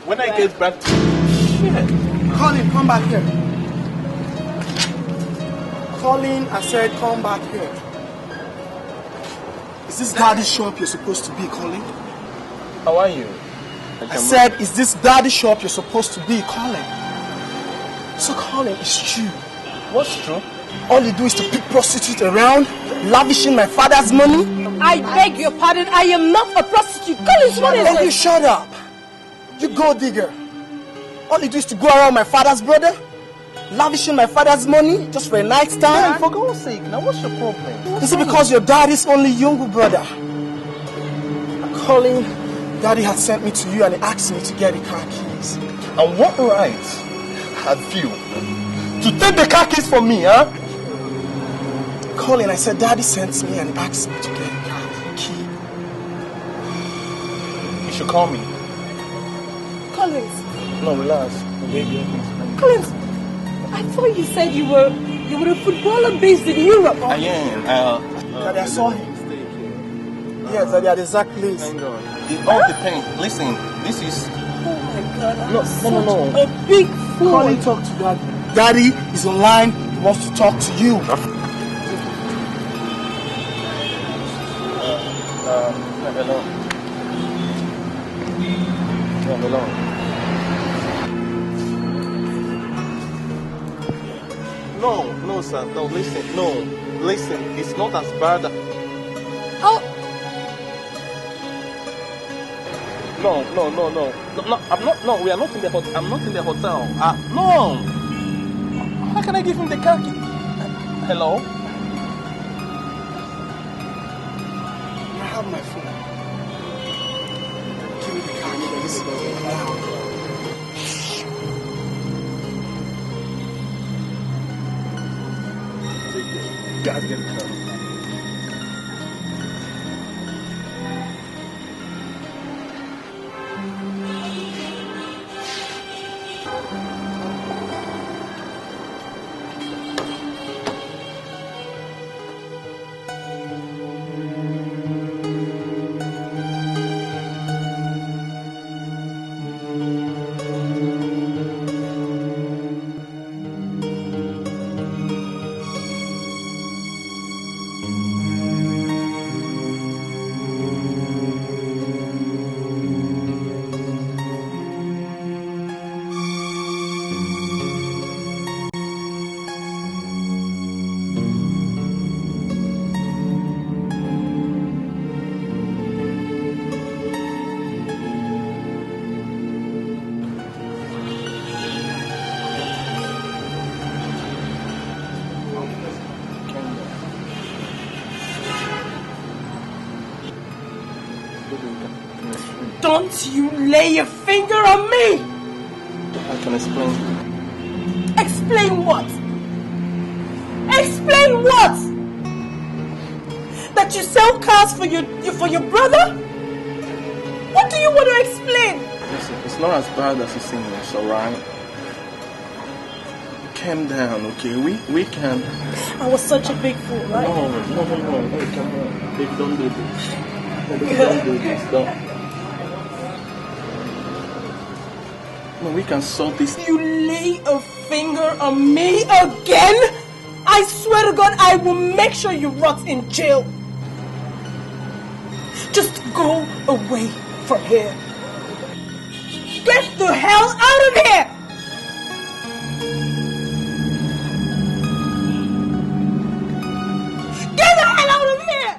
When I get back to Colin, come back here. Colin, I said come back here. Is this daddy's shop you're supposed to be, Colin? How are you? I said, is this daddy's shop you're supposed to be, Colin? So Colin, it's true. What's true? All you do is to pick prostitutes around, lavishing my father's money. I beg your pardon, I am not a prostitute. Collins, what is it? it? You shut up. You go digger. All you do is to go around my father's brother, lavishing my father's money just for a night's time. Man, for God's sake, now what's your problem? Is it because your dad is only younger brother? Colin, daddy had sent me to you and he asked me to get the car keys. And what right have you to take the car keys from me, huh? Colin, I said daddy sent me and he asked me to get the car key. You should call me. Collins. No, relax. Collins, I thought you said you were a footballer based in Europe. I am. Daddy, I saw him. Yes, Daddy, at exact place. It all depends. Listen, this is... Oh my God, No. a big fool. Colin, talk to Daddy. Daddy is online wants to talk to you. Hello. Hello. No, sir. No, listen. No, listen. It's not as bad. Oh. No. I'm not. No, we are not in the hotel. I'm not in the hotel. No. How can I give him the car key? Hello. I have my phone. Give me the car key. Guys, get the car. Don't you lay a finger on me! I can explain. Explain what? Explain what? That you sell cars for your brother? What do you want to explain? Listen, it's not as bad as you think it's alright. Calm down, okay? We can. I was such a big fool, right? No. Hey, come on. Baby, don't do this. Baby, don't do this. Don't. No, we can sort this. You lay a finger on me again? I swear to God, I will make sure you rot in jail. Just go away from here. Get the hell out of here! Get the hell out of here!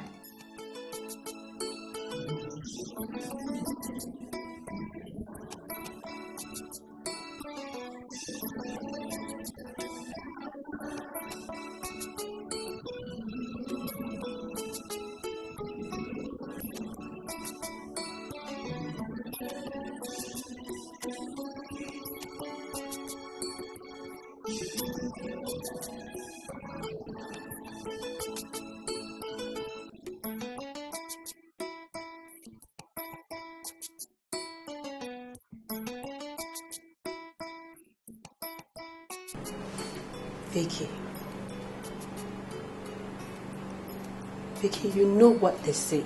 Vicky, you know what they say.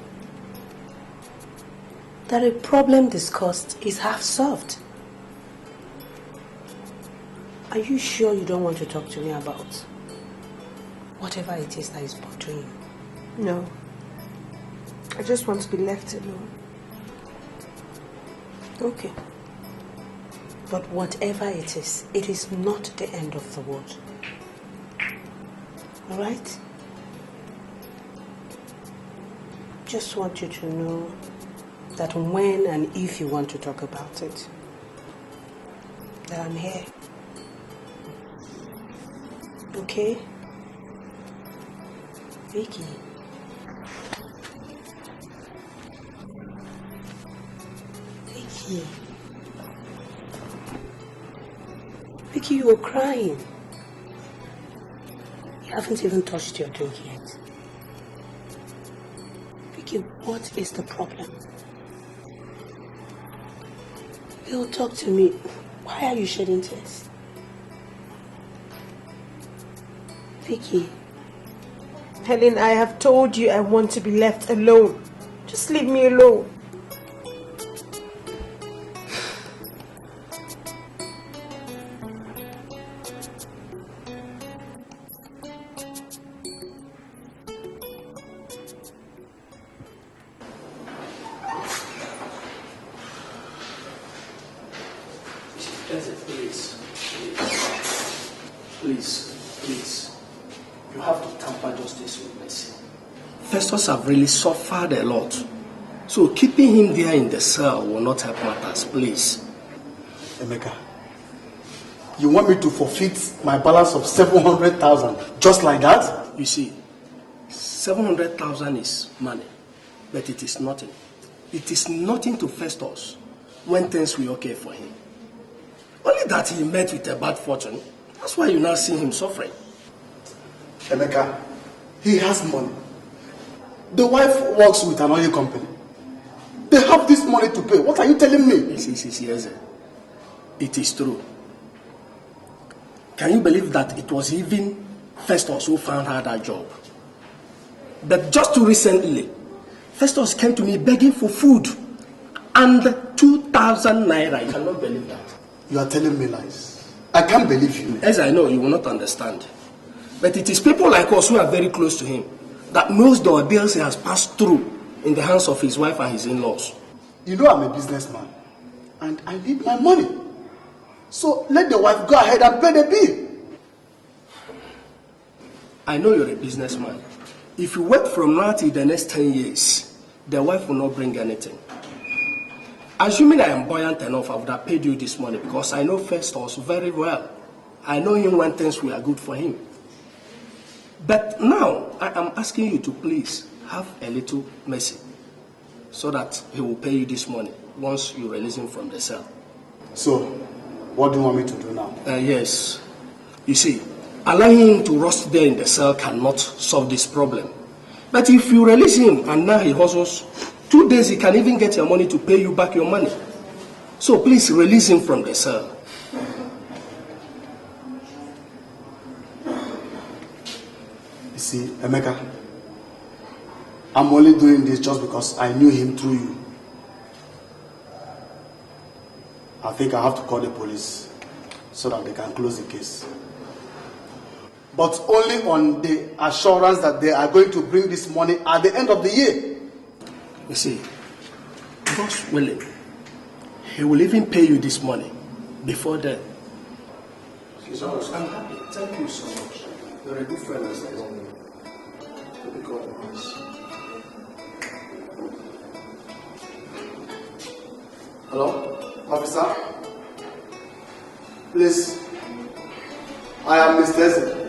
That a problem discussed is half solved. Are you sure you don't want to talk to me about whatever it is that is bothering you? No. I just want to be left alone. Okay. But whatever it is not the end of the world. Alright? Just want you to know that when and if you want to talk about it, that I'm here. Okay? Vicky. Vicky. Vicky, you were crying. You haven't even touched your drink yet. Vicky, what is the problem? You'll talk to me. Why are you shedding tears? Vicky. Helen, I have told you I want to be left alone. Just leave me alone. Please. You have to tamper justice with mercy. Festus have really suffered a lot. So keeping him there in the cell will not help matters, please. Emeka, you want me to forfeit my balance of 700,000 just like that? You see, 700,000 is money, but it is nothing. It is nothing to Festus when things were okay for him. Only that he met with a bad fortune. That's why you now see him suffering. Emeka, he has money. The wife works with an oil company. They have this money to pay. What are you telling me? Yes. It is true. Can you believe that it was even Festus who found her that job? But just recently, Festus came to me begging for food and 2,000 naira. I cannot believe that. You are telling me lies. I can't believe you. As I know, you will not understand. But it is people like us who are very close to him that knows the ordeals he has passed through in the hands of his wife and his in-laws. You know I'm a businessman and I need my money. So let the wife go ahead and pay the bill. I know you're a businessman. If you wait from now till the next 10 years, the wife will not bring anything. Assuming I am buoyant enough, I would have paid you this money because I know Festus very well. I know him when things were good for him. But now, I am asking you to please have a little mercy so that he will pay you this money once you release him from the cell. So, what do you want me to do now? Yes. You see, allowing him to rust there in the cell cannot solve this problem. But if you release him and now he hustles, 2 days he can even get your money to pay you back your money. So please release him from the cell. You see, Emeka, I'm only doing this just because I knew him through you. I think I have to call the police so that they can close the case. But only on the assurance that they are going to bring this money at the end of the year. You see, God's willing, he will even pay you this money before then. I'm happy. Thank you so much. You're a good friend, as I know you. Hello, officer? Please, I am Mr. Eze.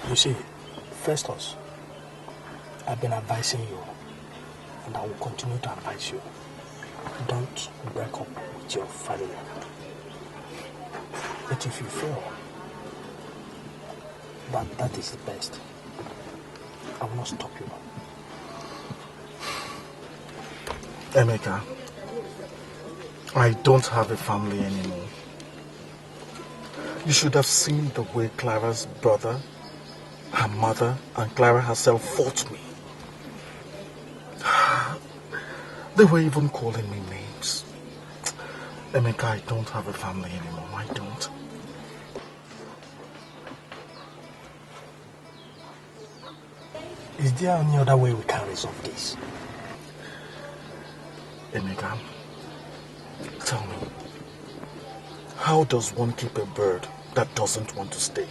You see, Festus, I've been advising you, and I will continue to advise you. Don't break up with your family. But if you feel that is the best, I will not stop you. Emeka, I don't have a family anymore. You should have seen the way Clara's brother, her mother, and Clara herself fought me. They were even calling me names. Emeka, I don't have a family anymore. I don't. Is there any other way we can resolve this? Emeka, tell me, how does one keep a bird that doesn't want to stay?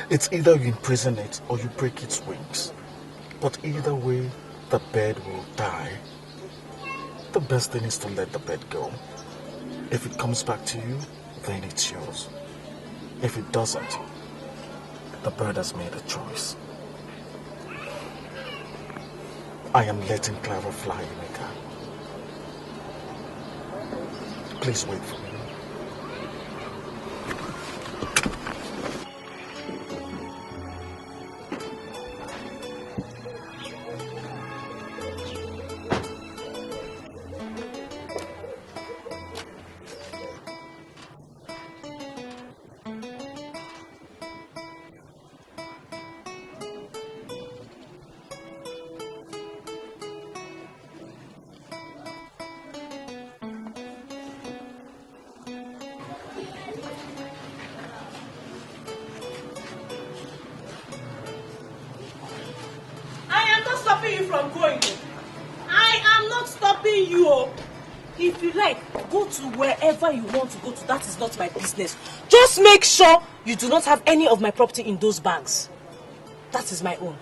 It's either you imprison it or you break its wings. But either way, the bird will die. The best thing is to let the bird go. If it comes back to you, then it's yours. If it doesn't, the bird has made a choice. I am letting Clara fly, Emeka. Please wait for me. stopping you from going. I am not stopping you. If you like, go to wherever you want to go to. That is not my business. Just make sure you do not have any of my property in those bags. That is my own.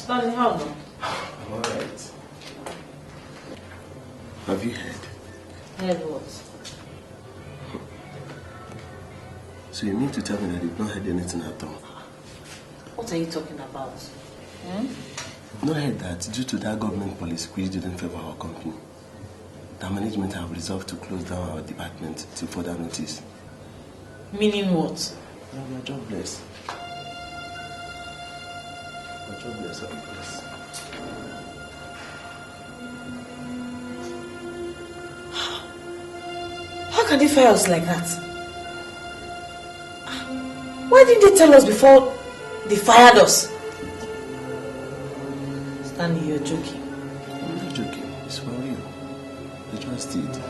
Darling, how long? I'm alright. Have you heard? Heard what? So you mean to tell me that you've not heard anything at all? What are you talking about? Not heard that due to that government policy which didn't favor our company, the management have resolved to close down our department till further notice. Meaning what? Well, we are jobless. We are jobless, jobless. How can they fire us like that? Why didn't they tell us before they fired us? Stanley, you're joking. I'm not joking. It's for real. I trust it.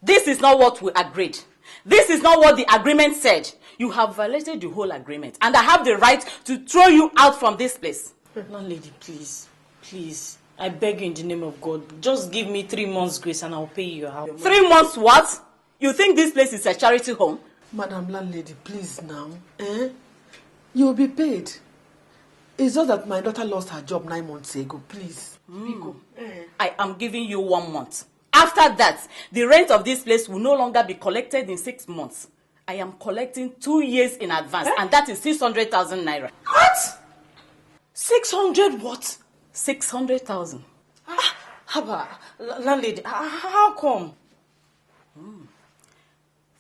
This is not what we agreed. This is not what the agreement said. You have violated the whole agreement, and I have the right to throw you out from this place. Landlady, please. Please. I beg you in the name of God. Just give me 3 months grace and I'll pay you your house. 3 months what? You think this place is a charity home? Madam Landlady, please now. You will be paid. It's just that my daughter lost her job 9 months ago. Please. I am giving you 1 month. After that, the rent of this place will no longer be collected in 6 months. I am collecting 2 years in advance, and that is 600,000 naira. What? 600 what? 600,000. Haba, landlady, how come?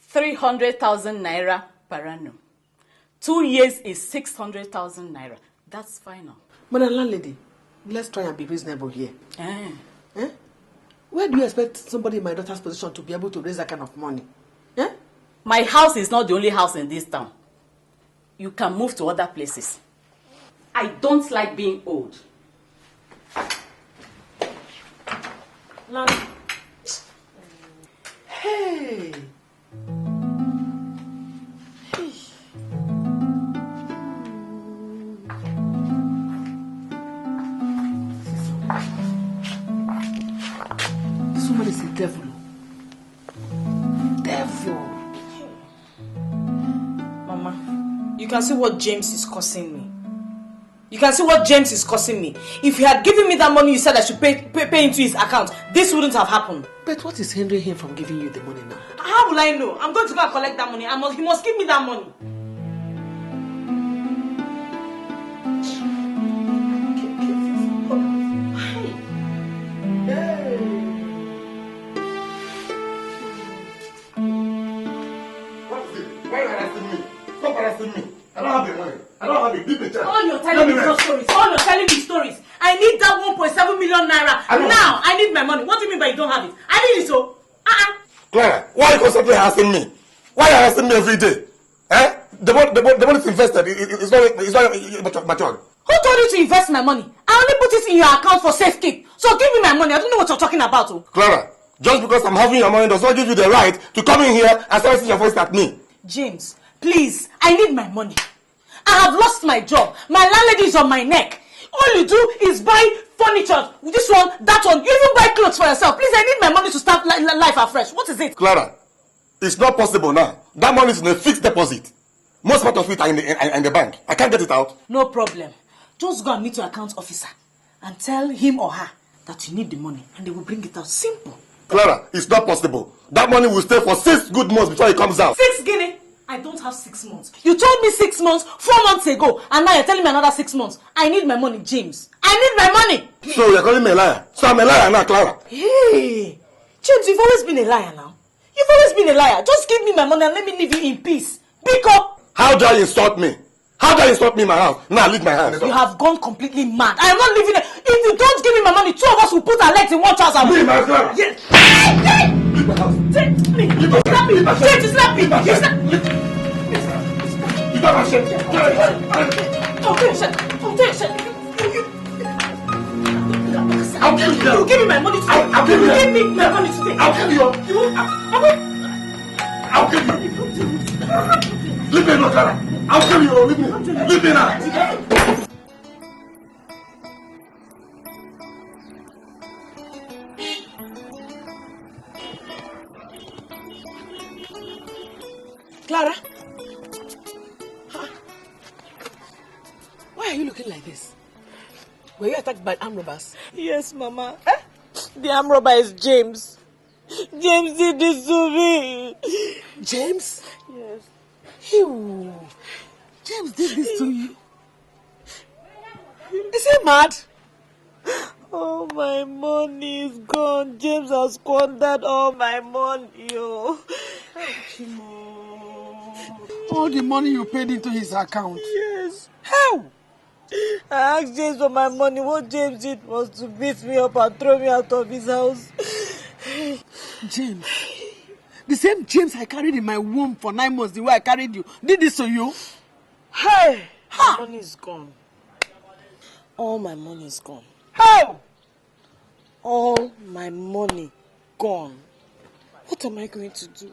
300,000 naira per annum. 2 years is 600,000 naira. That's final. Madam Landlady, let's try and be reasonable here. Where do you expect somebody in my daughter's position to be able to raise that kind of money? My house is not the only house in this town. You can move to other places. I don't like being old. Hey! This woman is a devil. Devil. Mama, you can see what James is costing me. You can see what James is costing me. If you had given me that money you said I should pay into his account, this wouldn't have happened. But what is hindering him from giving you the money now? How will I know? I'm going to go and collect that money. He must give me that money. Why are you harassing me? Stop harassing me. I don't have the money. I don't have it. Give me chance. All you're telling me is stories. All you're telling me is stories. I need that 1.7 million naira. Now, I need my money. What do you mean by you don't have it? I need it so. Clara, why are you constantly harassing me? Why are you harassing me every day? The money is invested. It's not matured. Who told you to invest my money? I only put it in your account for safekeep. So give me my money. I don't know what you're talking about. Clara, just because I'm having your money does not give you the right to come in here and start your voice at me. James, please, I need my money. I have lost my job. My landlady is on my neck. All you do is buy furniture. This one, that one. You even buy clothes for yourself. Please, I need my money to start life afresh. What is it? Clara, it's not possible now. That money is in a fixed deposit. Most part of it are in the bank. I can't get it out. No problem. Just go and meet your account officer and tell him or her that you need the money and they will bring it out. Simple. Clara, it's not possible. That money will stay for 6 good months before it comes out. 6 guinea? I don't have 6 months. You told me 6 months 4 months ago, and now you're telling me another 6 months. I need my money, James. I need my money. So you're calling me a liar? So I'm a liar now, Clara. Hey, James, you've always been a liar now. You've always been a liar. Just give me my money and let me leave you in peace. Pick up. How dare you insult me? How dare you insult me in my house? Now leave my house. You have gone completely mad. I am not leaving it. If you don't give me my money, 2 of us will put our legs in one trouser. Leave my house. Yes. Leave my house. Slap me. You slap me. You slap me. You slap me. You got my shit. Oh, shit. I'll kill you. You give me my money today. I'll kill you. Give me my money today. I'll kill you. I'll kill you. Leave me now, Clara. I'll kill you. Leave me. Leave me now. Clara? Why are you looking like this? Were you attacked by armed robbers? Yes, Mama. The armed robber is James. James did this to me. James? Yes. Ew. James did this to you? Is he mad? Oh, my money is gone. James has squandered all my money. All the money you paid into his account? Yes. How? I asked James for my money. What James did was to beat me up and throw me out of his house. James? The same James I carried in my womb for 9 months, the way I carried you, did this to you? Hey! My money is gone. All my money is gone. How? All my money gone. What am I going to do?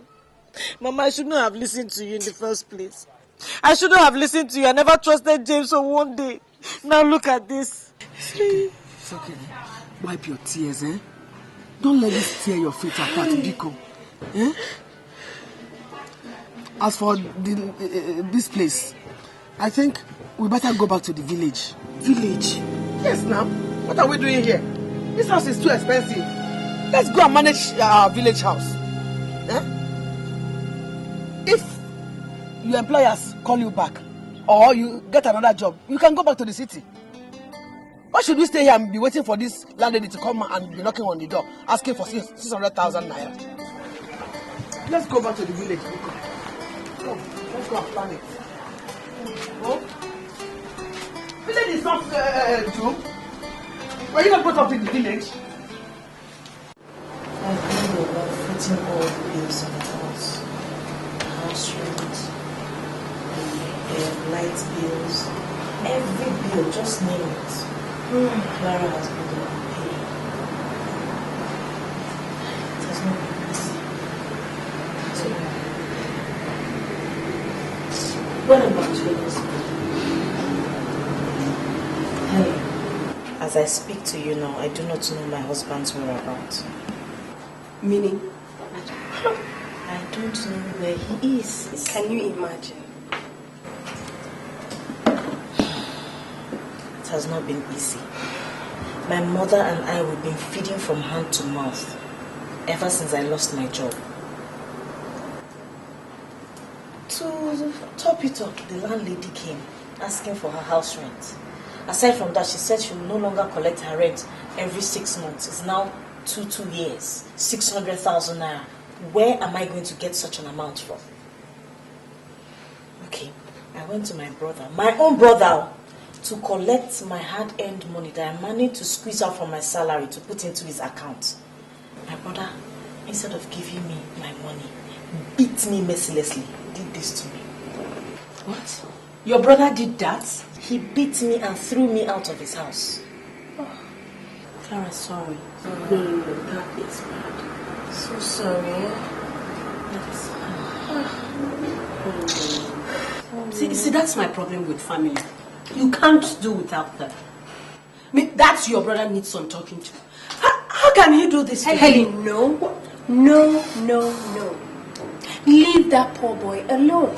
Mama, I should not have listened to you in the first place. I shouldn't have listened to you. I never trusted James for one day. Now look at this. It's okay. It's okay. Wipe your tears, eh? Don't let this tear your feet apart, Biko. Eh? As for this place, I think we better go back to the village. Village? Yes, now. What are we doing here? This house is too expensive. Let's go and manage our village house. Eh? If your employers call you back or you get another job, you can go back to the city. Why should we stay here and be waiting for this landlady to come and be knocking on the door asking for 600,000 naira? Let's go back to the village. Come, let's go and plan it. Oh? Village is not true. Were you not brought up in the village? I think about footing all the bills in the house. The house rent, the light bills, every bill, just name it. Clara has been the one paying. It has not been easy. What about your husband? Hey, as I speak to you now, I do not know my husband's whereabouts. Meaning? I don't know where he is. Can you imagine? It has not been easy. My mother and I have been feeding from hand to mouth ever since I lost my job. To top it up, the landlady came asking for her house rent. Aside from that, she said she will no longer collect her rent every 6 months. It's now 2 years, 600,000 naira. Where am I going to get such an amount from? Okay, I went to my brother, my own brother, to collect my hard-earned money that I managed to squeeze out from my salary to put into his account. My brother, instead of giving me my money, beat me mercilessly. He did this to me. What? Your brother did that? He beat me and threw me out of his house. Oh. Clara, sorry. No, that is bad. So sorry. See, that's my problem with family. You can't do without them. I mean, that's your brother needs some talking to. How can he do this to Helen, no. Leave that poor boy alone.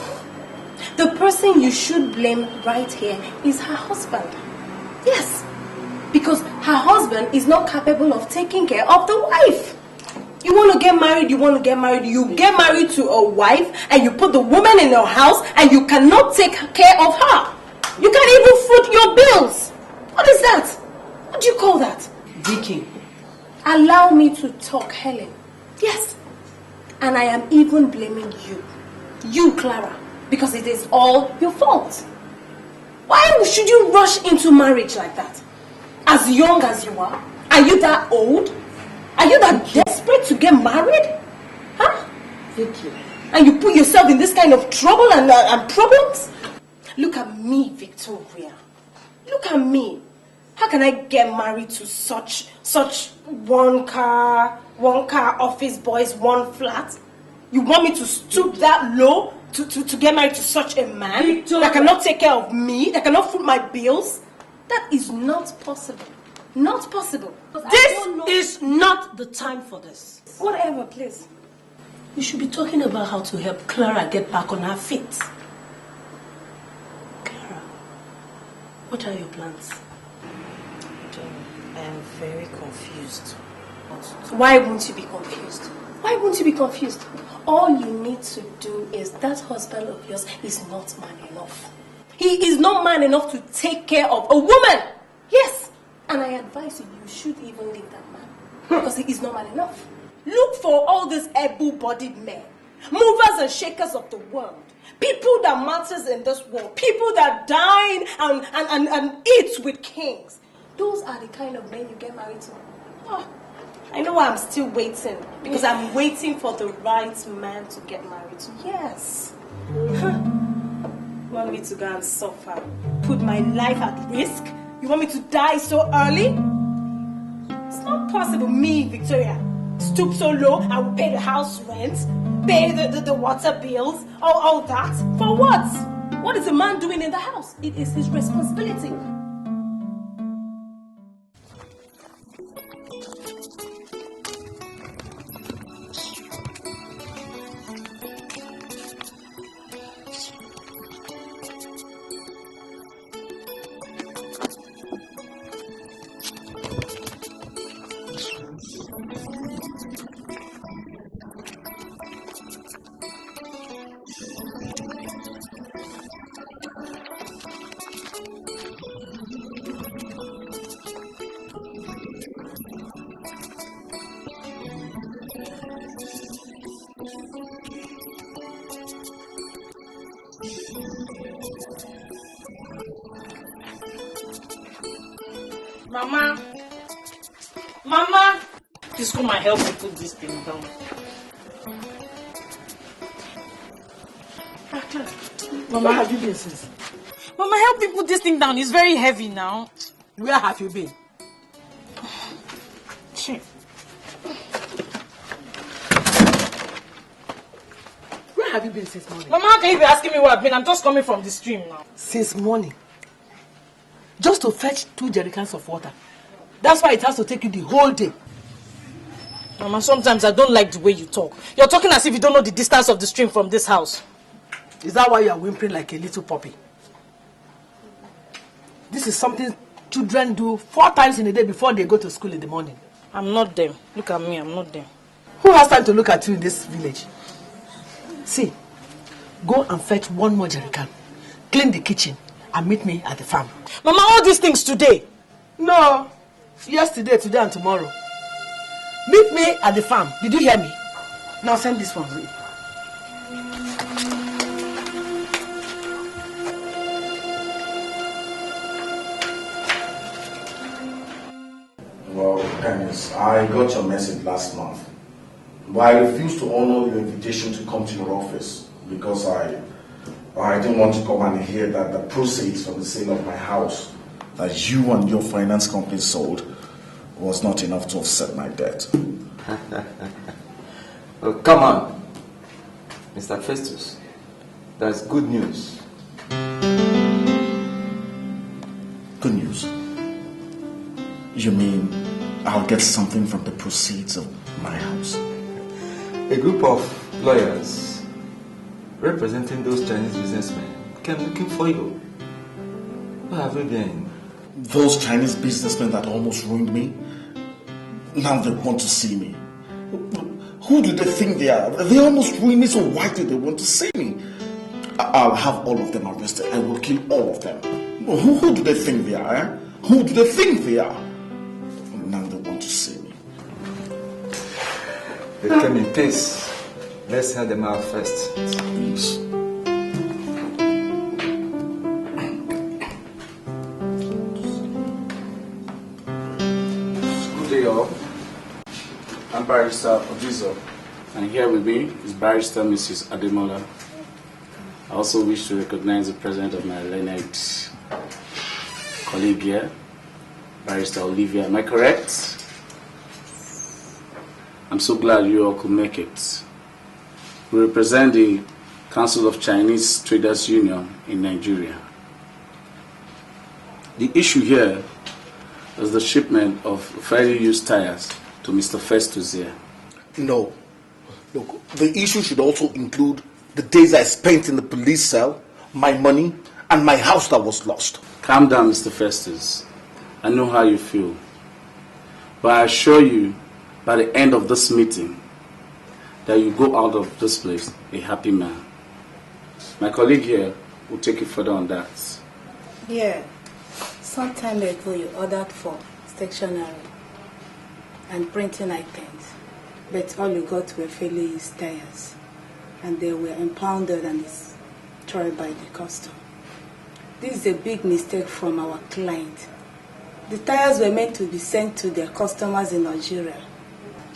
The person you should blame right here is her husband. Yes, because her husband is not capable of taking care of the wife. You want to get married, you get married to a wife and you put the woman in your house and you cannot take care of her. You can't even foot your bills. What is that? What do you call that? Vicky. Allow me to talk, Helen. Yes. And I am even blaming you. You, Clara. Because it is all your fault. Why should you rush into marriage like that? As young as you are you that old? Are you that desperate to get married? Huh? Vicky. And you put yourself in this kind of trouble and problems? Look at me, Victoria. Look at me. How can I get married to such one car office boys, one flat? You want me to stoop that low to get married to such a man Victoria, that cannot take care of me, that cannot foot my bills? That is not possible. Not possible. This is not the time for this. Whatever, please. You should be talking about how to help Clara get back on her feet. Clara, what are your plans? I am very confused. Why won't you be confused? Why won't you be confused? All you need to do is that husband of yours is not man enough. He is not man enough to take care of a woman. Yes. And I advise you, you should even leave that man. Because he is not man enough. Look for all these able-bodied men. Movers and shakers of the world. People that matters in this world. People that dine and eat with kings. Those are the kind of men you get married to. Oh. I know I'm still waiting because I'm waiting for the right man to get married to. Yes. Want me to go and suffer? Put my life at risk? You want me to die so early? It's not possible. Me, Victoria, stoop so low, I will pay the house rent, pay the water bills, all that. For what? What is a man doing in the house? It is his responsibility. Mama, please come and help me put this thing down. Mama, where have you been since? Mama, help me put this thing down. It's very heavy now. Where have you been? Shit. Where have you been since morning? Mama, how can you be asking me where I've been? I'm just coming from the stream now. Since morning. Just to fetch 2 jerrycans of water. That's why it has to take you the whole day. Mama, sometimes I don't like the way you talk. You're talking as if you don't know the distance of the stream from this house. Is that why you are whimpering like a little puppy? This is something children do 4 times in a day before they go to school in the morning. I'm not them. Look at me, I'm not them. Who has time to look at you in this village? See, go and fetch 1 more jerrycan, clean the kitchen, and meet me at the farm. Mama, all these things today? No. Yesterday, today, and tomorrow. Meet me at the farm. Did you hear me? Now send this one. Well, Dennis, I got your message last month. But I refused to honor your invitation to come to your office because I didn't want to come and hear that the proceeds from the sale of my house that you and your finance company sold was not enough to offset my debt. Oh, come on, Mr. Festus. That's good news. You mean I'll get something from the proceeds of my house? A group of lawyers representing those Chinese businessmen came looking for you. Where have you been? Those Chinese businessmen that almost ruined me, now they want to see me. Who do they think they are? They almost ruined me, so why do they want to see me? I'll have all of them arrested. I will kill all of them. Who do they think they are? Eh? Who do they think they are? Now they want to see me. They came in peace. Let's hear them out first. Please. Good day, all. I'm Barrister Obadigie, and here with me is Barrister Mrs. Ademola. I also wish to recognize the presence of my learned colleague here, Barrister Olivia. Am I correct? I'm so glad you all could make it. We represent the Council of Chinese Traders Union in Nigeria. The issue here is the shipment of fairly used tires to Mr. Festus here. No. Look, the issue should also include the days I spent in the police cell, my money, and my house that was lost. Calm down, Mr. Festus. I know how you feel. But I assure you, by the end of this meeting, that you go out of this place a happy man. My colleague here will take you further on that. Yeah. Some time ago you ordered for stationery and printing items, but all you got were fairly used tires, and they were impounded and destroyed by the custom. This is a big mistake from our client. The tires were meant to be sent to their customers in Nigeria,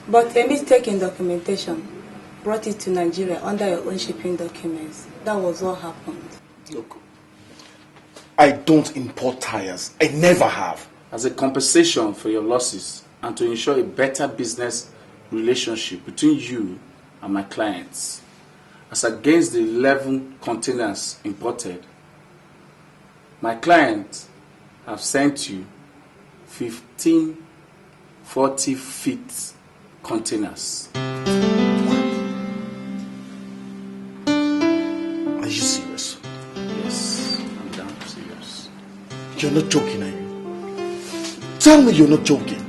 but a mistake in documentation brought it to Nigeria under your own shipping documents. That was what happened. Look, I don't import tires. I never have. As a compensation for your losses and to ensure a better business relationship between you and my clients, as against the 11 containers imported, my clients have sent you 15 40-feet containers. Are you serious? Yes, I'm damn serious. You're not joking, are you? Tell me you're not joking.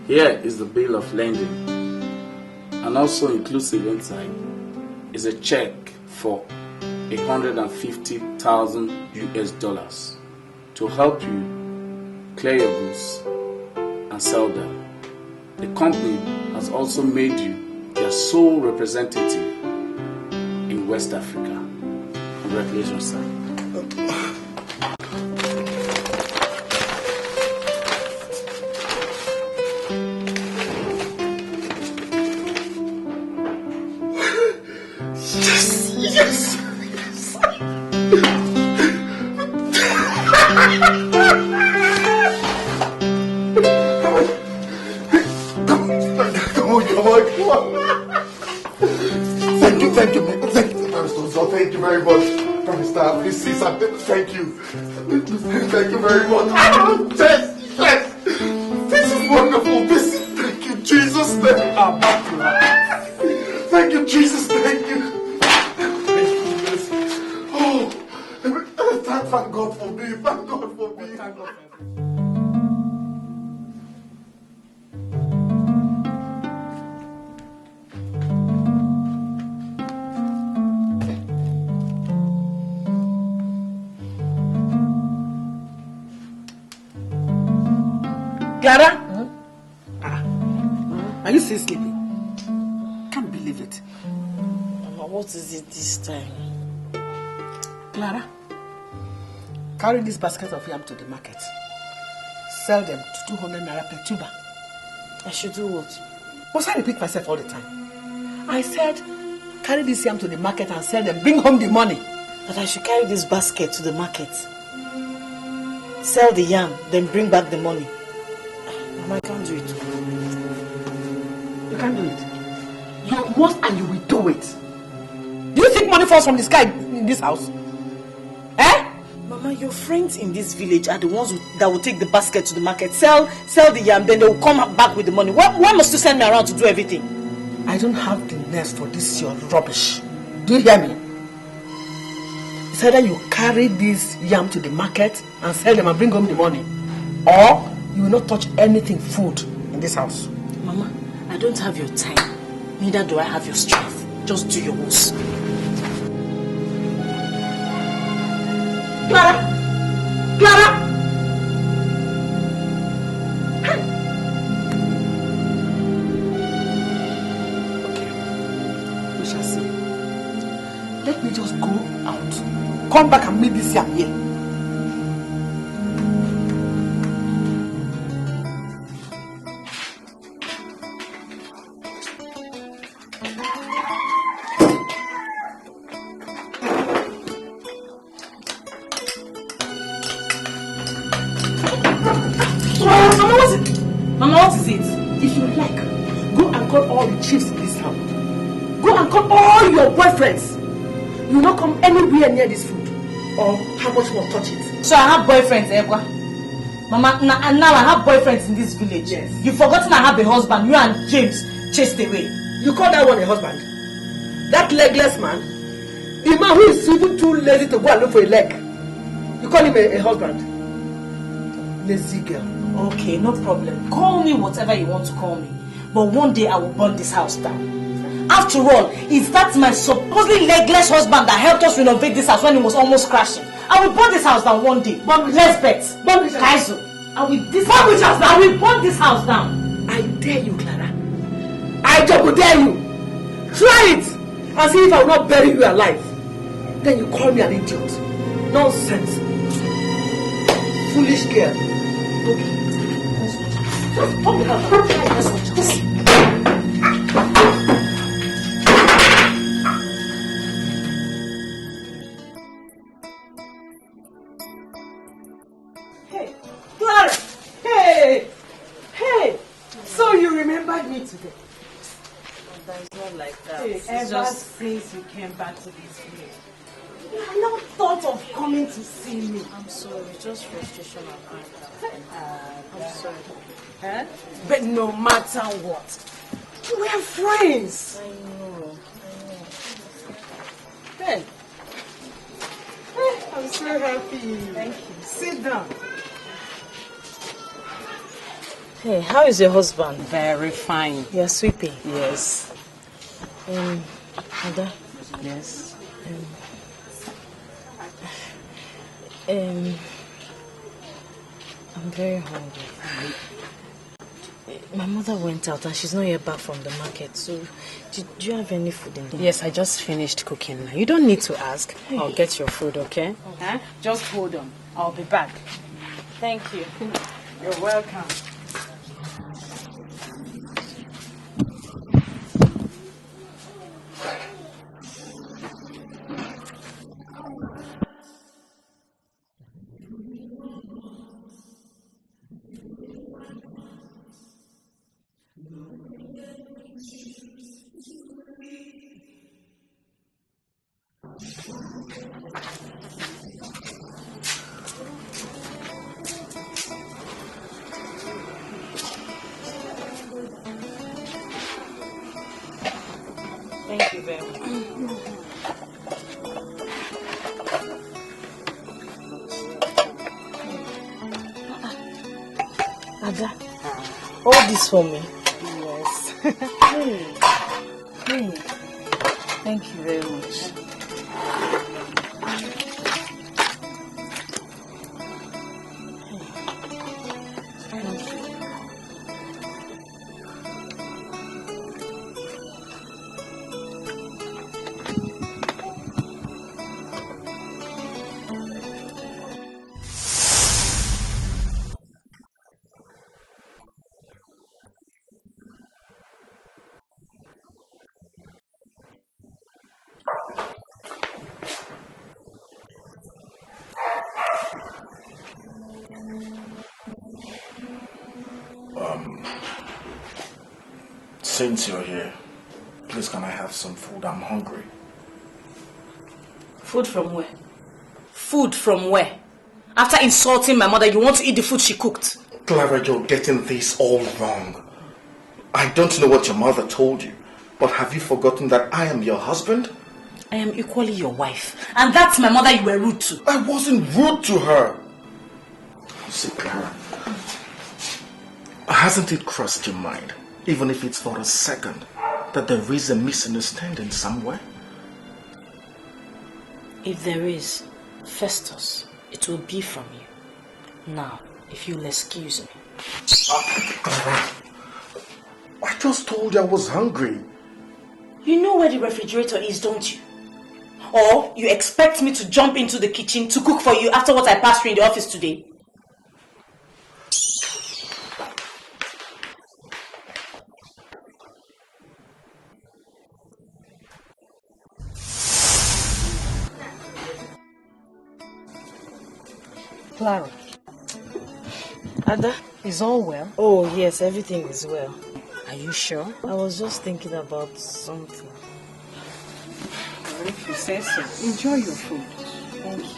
Here is the bill of lading, and also inclusive inside is a check for $150,000 US to help you clear your goods and sell them. The company has also made you their sole representative in West Africa. Congratulations, sir. Yes! Come on. Thank you, Thank you very much. Barrister, please see something. Thank you. Thank you very much. Yes. This is wonderful. Thank you, Jesus. Thank you, Jesus. Thank you. Oh, thank God for me. Thank God for me. Thank God for me. Clara? Are you still sleeping? Can't believe it. Mama, what is it this time? Clara, carry this basket of yam to the market. Sell them to 200 naira per tuber. I should do what? Must I repeat myself all the time? I said, carry this yam to the market and sell them. Bring home the money. That I should carry this basket to the market. Sell the yam, then bring back the money. Mama, I can't do it. You can't do it. You must and you will do it. Do you think money falls from the sky in this house? Eh? Mama, Mama, your friends in this village are the ones that will take the basket to the market, sell the yam, then they will come back with the money. Why must you send me around to do everything? I don't have the nerves for this your rubbish. Do you hear me? It's either you carry this yam to the market and sell them and bring home the money, or you will not touch anything food in this house. Mama, I don't have your time. Neither do I have your strength. Just do your worst. Clara! Clara! We shall see. Let me just go out. Come back and meet this yam here. Mama, what is it? If you like, go and call all the chiefs in this town. Go and call all your boyfriends. You will not come anywhere near this food, or how much more touch it. So I have boyfriends, Ekwa? Mama, and now I have boyfriends in this village. Yes. You've forgotten I have a husband. You and James chased away. You call that one a husband? That legless man? The man who is even too lazy to go and look for a leg. You call him a husband? Lazy girl. Okay, no problem. Call me whatever you want to call me. But one day I will burn this house down. After all, is that my supposedly legless husband that helped us renovate this house when it was almost crashing? I will burn this house down one day. Let's bet. Burn this house. Kaizo, I will burn this house down. I dare you, Clara. I just will dare you. Try it and see if I will not bury you alive. Then you call me an idiot. Nonsense. Foolish girl. Okay. Hey, Clara! Hey! So you remembered me today? It's not like that. Hey, It's ever just... since you came back to this place, you have not thought of coming to see me. I'm sorry, just frustration and anger. I'm sorry. Huh? But no matter what, we're friends. I know. Hey, I'm so happy. Thank you. Sit down. Hey, how is your husband? Very fine. You're sweeping? Yes. Ada? Yes. I'm very hungry. My mother went out and she's not yet back from the market. So, do you have any food in there? Yes, I just finished cooking. You don't need to ask. I'll get your food, okay? Huh? Just hold on. I'll be back. Thank you. You're welcome. Thank you very much. Ada, all this for me? Yes. Hey. Thank you very much. Since you're here, please can I have some food? I'm hungry. Food from where? Food from where? After insulting my mother, you want to eat the food she cooked? Clara, you're getting this all wrong. I don't know what your mother told you, but have you forgotten that I am your husband? I am equally your wife. And that's my mother you were rude to. I wasn't rude to her. See, Clara, hasn't it crossed your mind, even if it's for a second, that there is a misunderstanding somewhere? If there is, Festus, it will be from you. Now, if you'll excuse me. Clara, I just told you I was hungry. You know where the refrigerator is, don't you? Or you expect me to jump into the kitchen to cook for you after what I passed through in the office today? Clara. Ada, is all well? Oh yes, everything is well. Are you sure? I was just thinking about something. Well, if you say so, enjoy your food. Thank you.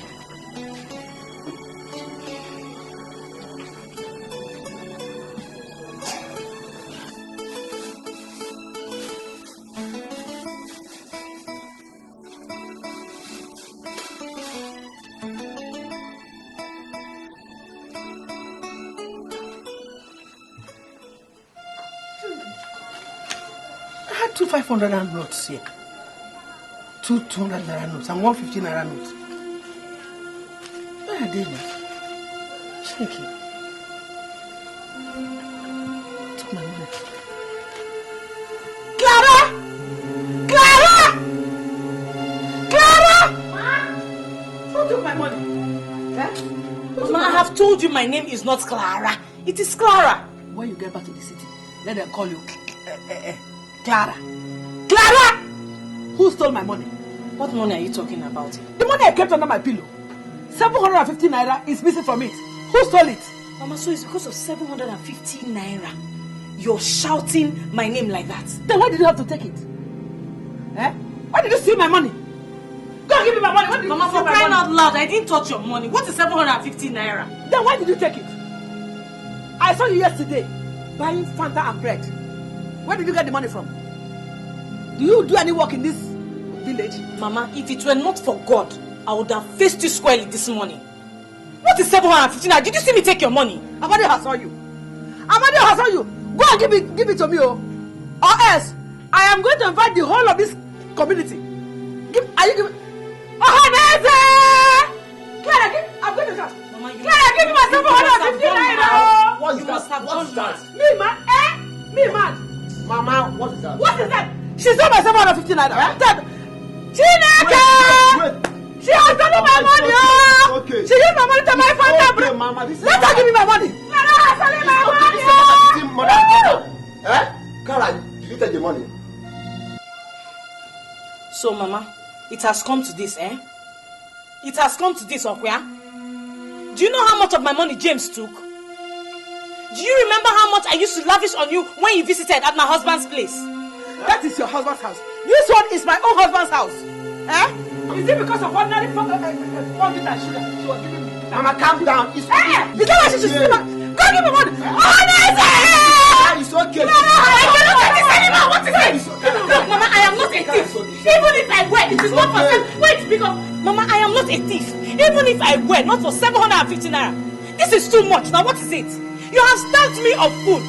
I had 2 500 notes here. 2 200 naira notes and 150 naira notes. Where are they now? Check it. Took my money. Clara! Clara! Clara! Who took my money? Eh? Ma, I have told you my name is not Clara. It is Clara. When you get back to the city, let them call you Clara. Clara! Who stole my money? What money are you talking about? The money I kept under my pillow. 750 naira is missing from it. Who stole it? Mama, so it's because of 750 naira. You're shouting my name like that. Then why did you have to take it? Eh? Why did you steal my money? Go and give me my money. Why did Mama, you steal for my crying money? out loud, I didn't touch your money. What is 750 naira? Then why did you take it? I saw you yesterday buying Fanta and bread. Where did you get the money from? Do you do any work in this village? Mama, if it were not for God, I would have faced you squarely this morning. What is 750 naira? Did you see me take your money? Obadigie has saw you. Obadigie has saw you. Go and give it to me, oh. Or else, I am going to invite the whole of this community. Are you giving? Oh, Clara, I'm going to shout. Clara, give me my 750 naira. What is that? What is that? Me, man. Me, man. Mama, what is that? What is that? She stole my 750 naira. Wait. She has stolen my money. Okay. She gave my money to my father. Okay, Mama, this is Let her give me my money. Let her steal my money. Clara, did you take the money? So, Mama, it has come to this, eh? It has come to this, Okwia. Do you know how much of my money James took? Do you remember how much I used to lavish on you when you visited at my husband's place? That is your husband's house. This one is my own husband's house. Eh? Is it because of ordinary food and sugar she was giving me? Mama, calm down. It's is that why she should steal my... Go give me money. It's okay. I cannot take this anymore. What is it? Look, Mama, I am not a thief. Even if I were, it is not for... Wait, because... Mama, I am not a thief. Even if I were, not for 750 naira. This is too much. Now, what is it? You have starved me of food.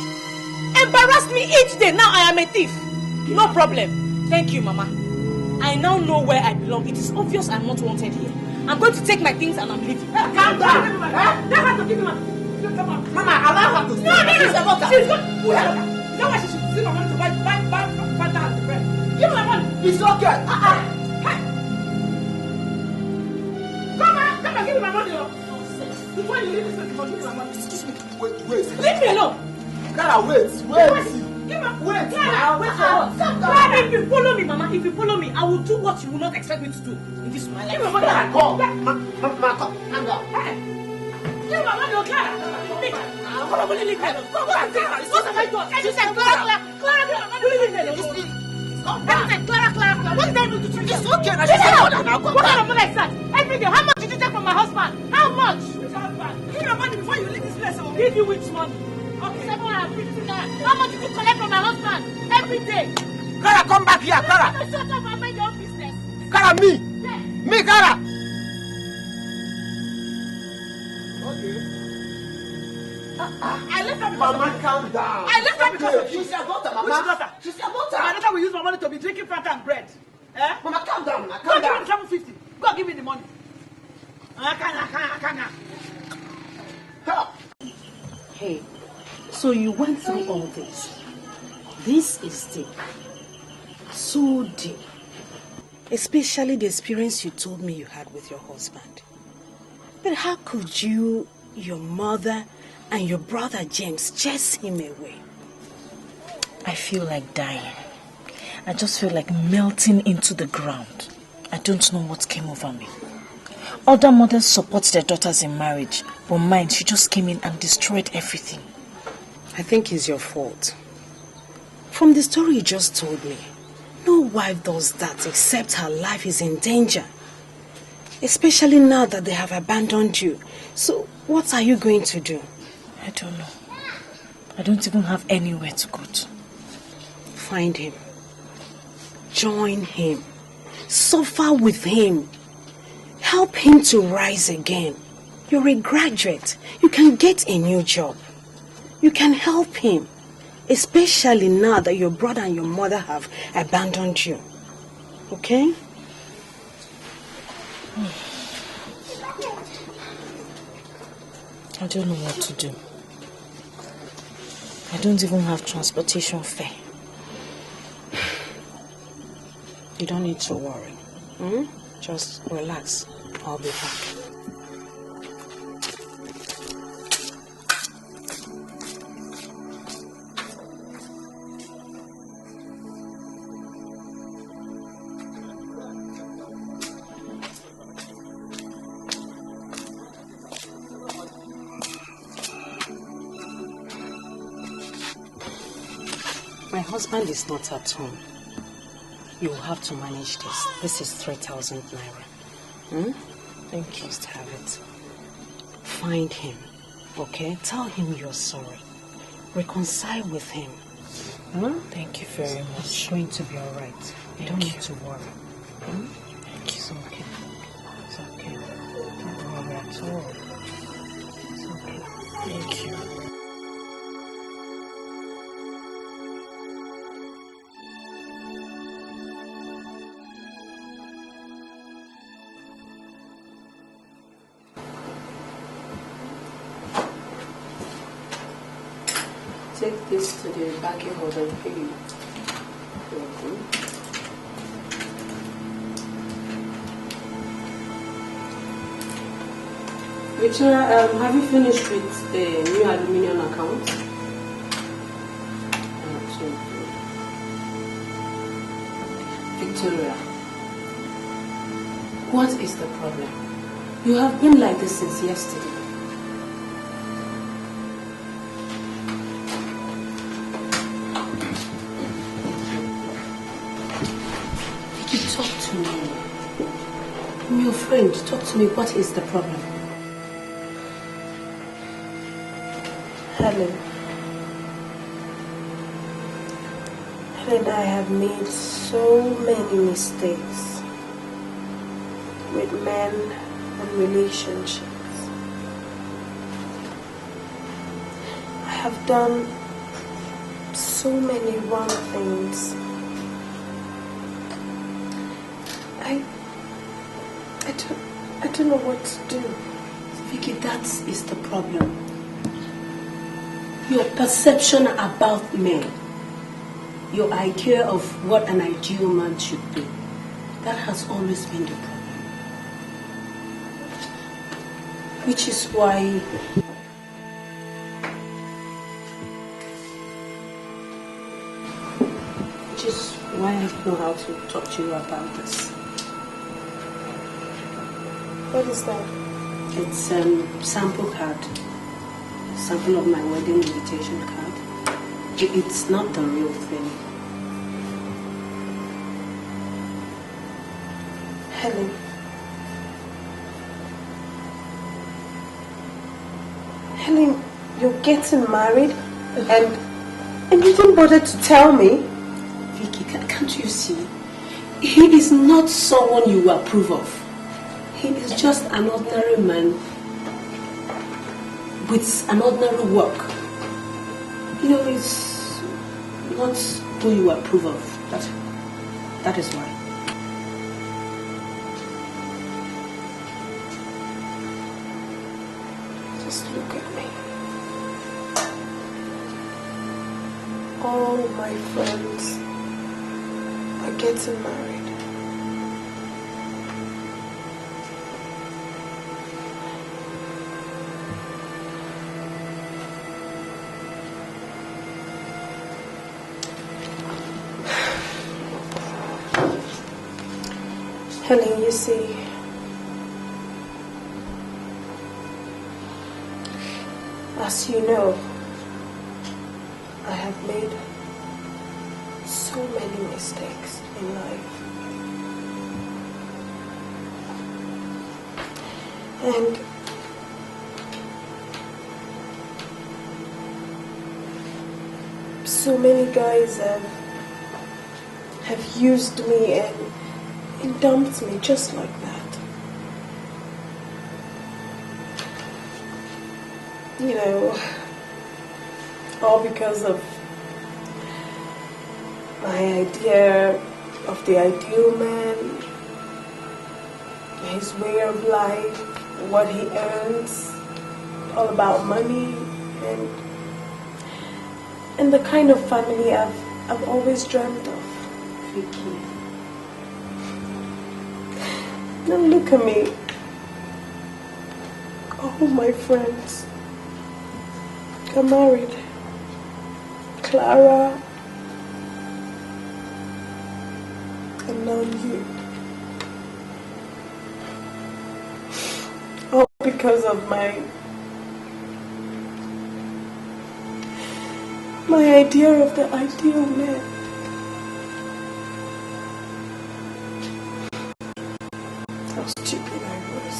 Embarrassed me each day. Now I am a thief. No problem. Thank you, Mama. I now know where I belong. It is obvious I'm not wanted here. I'm going to take my things and I'm leaving. Calm down. They have to give me money. Mama, allow her to No, this is about her. She's good. Is that why she should steal my money to buy Fanta and bread? Give me my money. It's okay. Hey. Come and give me my money. Before you leave this place, give me my money. Excuse me. Wait. Leave me alone. Clara, wait. Wait. Clara, wait. Clara, if you follow me, Mama, if you follow me, I will do what you will not expect me to do in this my life. Give me my money. Mama, come. Hang on. Hey. Give me my money, Clara. What am I leaving me alone? What have I done? You said Clara, give me my money. Leave me alone. Clara. What did I do to you? It's okay. What kind of money is that? Every day. How much did you take from my husband? How much? your money before you leave this place. I will give you which money. Okay. 750 naira. How much did you collect from my husband every day? Kara, come back here, Kara. Shut up and mind your own business. Kara, me. Yeah. Me, Kara. I left her because Mama, calm down. I left her because of you. She's your daughter, Mama. Which daughter? She's your daughter. My daughter will use my money to be drinking Fanta and bread. Eh? Mama, calm down. Go Calm give down. me the 750. Go give me the money. I can't. Hey, so you went through all this. This is deep. So deep. Especially the experience you told me you had with your husband. But how could you, your mother, and your brother James chase him away? I feel like dying. I just feel like melting into the ground. I don't know what came over me. Other mothers support their daughters in marriage, but mine, she just came in and destroyed everything. I think it's your fault. From the story you just told me, no wife does that except her life is in danger. Especially now that they have abandoned you. So, what are you going to do? I don't know. I don't even have anywhere to go to. Find him. Join him. Suffer with him. Help him to rise again. You're a graduate. You can get a new job. You can help him. Especially now that your brother and your mother have abandoned you. Okay? I don't know what to do. I don't even have transportation fare. You don't need to worry. Just relax. I'll be back. My husband is not at home. You will have to manage this. This is 3,000 naira. Thank you. Just have it. Find him, okay? Tell him you're sorry. Reconcile with him. Thank you very much. It's going to be alright. You don't need to worry. Thank you. It's okay. It's okay. Don't worry at all. It's okay. Thank you. Take this to the baggage hold and pay you. Victoria, have you finished with the new aluminium account? Victoria, what is the problem? You have been like this since yesterday. Talk to me. I'm your friend. Talk to me. What is the problem? Helen, I have made so many mistakes with men and relationships. I have done so many wrong things. I don't know what to do. Vicky, that is the problem. Your perception about men, your idea of what an ideal man should be, that has always been the problem. Which is why I don't know how to talk to you about this. What is that? It's a sample card. Sample of my wedding invitation card. It's not the real thing. Helen, you're getting married and you didn't bother to tell me? Vicky, can't you see? He is not someone you approve of. He is just an ordinary man with an ordinary work. You know, it's not who you approve of. That is why. Just look at me. All my friends are getting married. Honey, you see, as you know, I have made so many mistakes in life. And so many guys have used me and dumped me just like that. You know, all because of my idea of the ideal man, his way of life, what he earns, all about money, and the kind of family I've always dreamt of. Vicky. Now look at me. All my friends are married. Clara, and now you. All because of my idea of the ideal man. How stupid I was.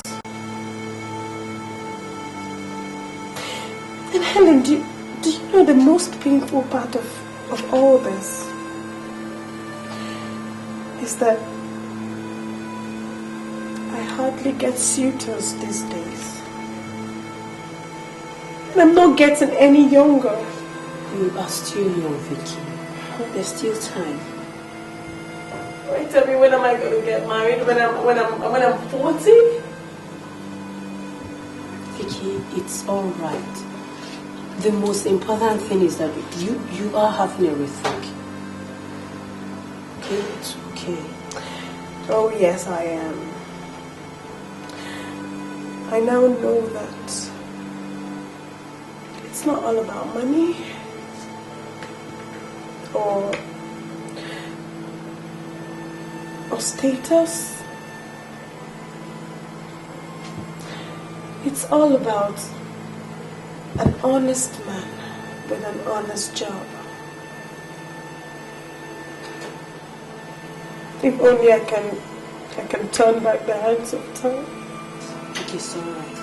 And Helen, do you know the most painful part of all this? Is that I hardly get suitors these days. And I'm not getting any younger. You are still young, Vicky. There's still time. Wait, tell me, when am I going to get married? When I'm 40? Vicky, it's all right. The most important thing is that you are having a rethink. Okay, it's okay. Oh yes, I am. I now know that it's not all about money or status. It's all about an honest man with an honest job. If only I can turn back the hands of time. It's alright.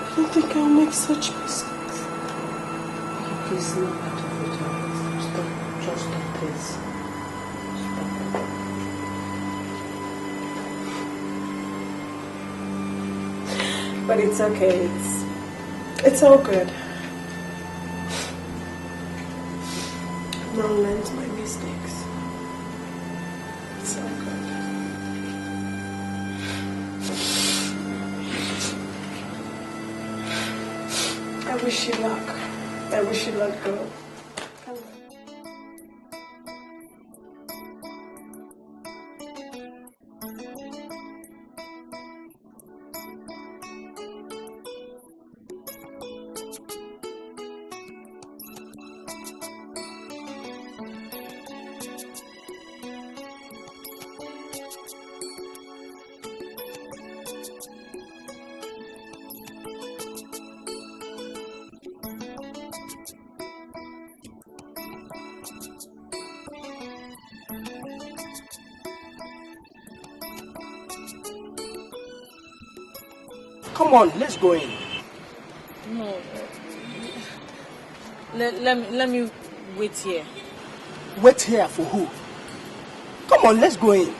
I don't think I'll make such mistakes. Please, not part of it. Stop. Just stop, please. But it's okay. It's all good. I've now learned my mistakes. It's all good. I wish you luck. I wish you luck, girl. Come on, let's go in. No, let me wait here. Wait here for who? Come on, let's go in.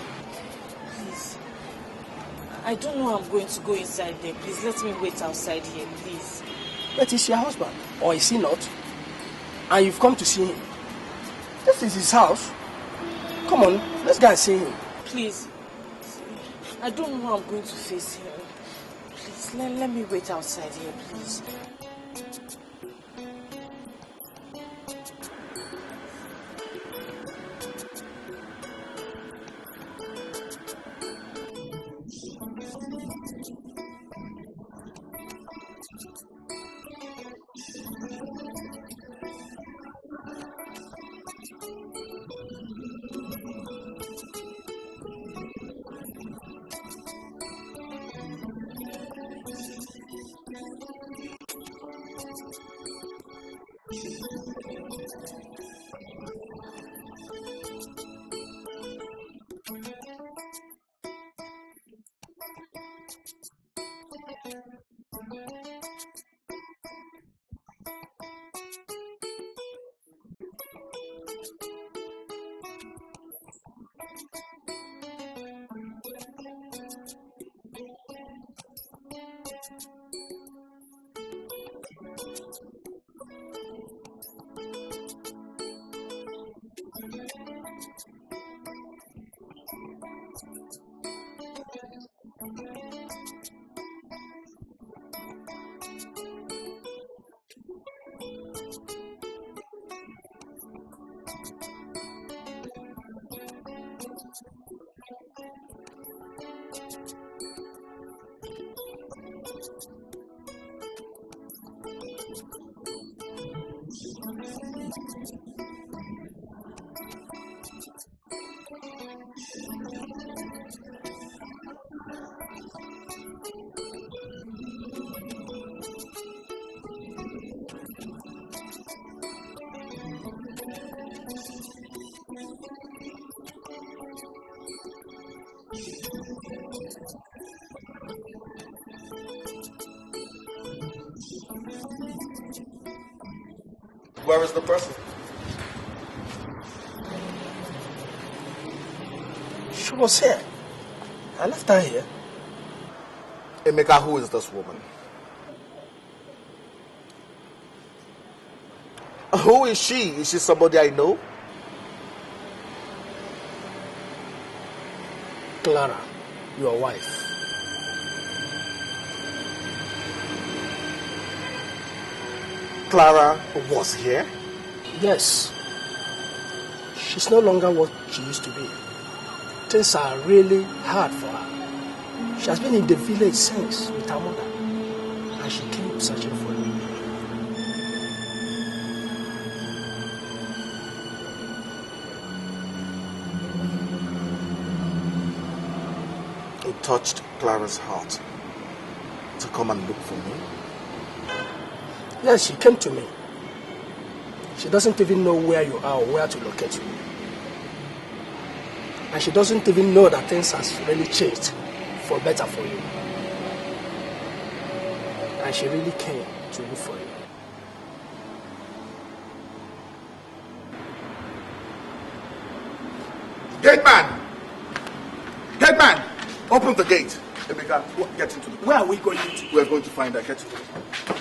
Please. I don't know how I'm going to go inside there. Please let me wait outside here, please. But he's your husband, or is he not? And you've come to see him. This is his house. Come on, let's go and see him. Please. I don't know how I'm going to face him. Please, let me wait outside here, please. Where is the person? She was here. I left her here. Emeka, who is this woman? Who is she? Is she somebody I know? Clara, your wife. Clara was here? Yes. She's no longer what she used to be. Things are really hard for her. She has been in the village since with her mother. And she came searching for me. It touched Clara's heart to come and look for me. Yes, she came to me. She doesn't even know where you are or where to locate you. And she doesn't even know that things has really changed for better for you. And she really came to look for you. Gate man! Gate man! Open the gate. Emeka, get into the car. Where are we going to? We are going to find her. Get into the car.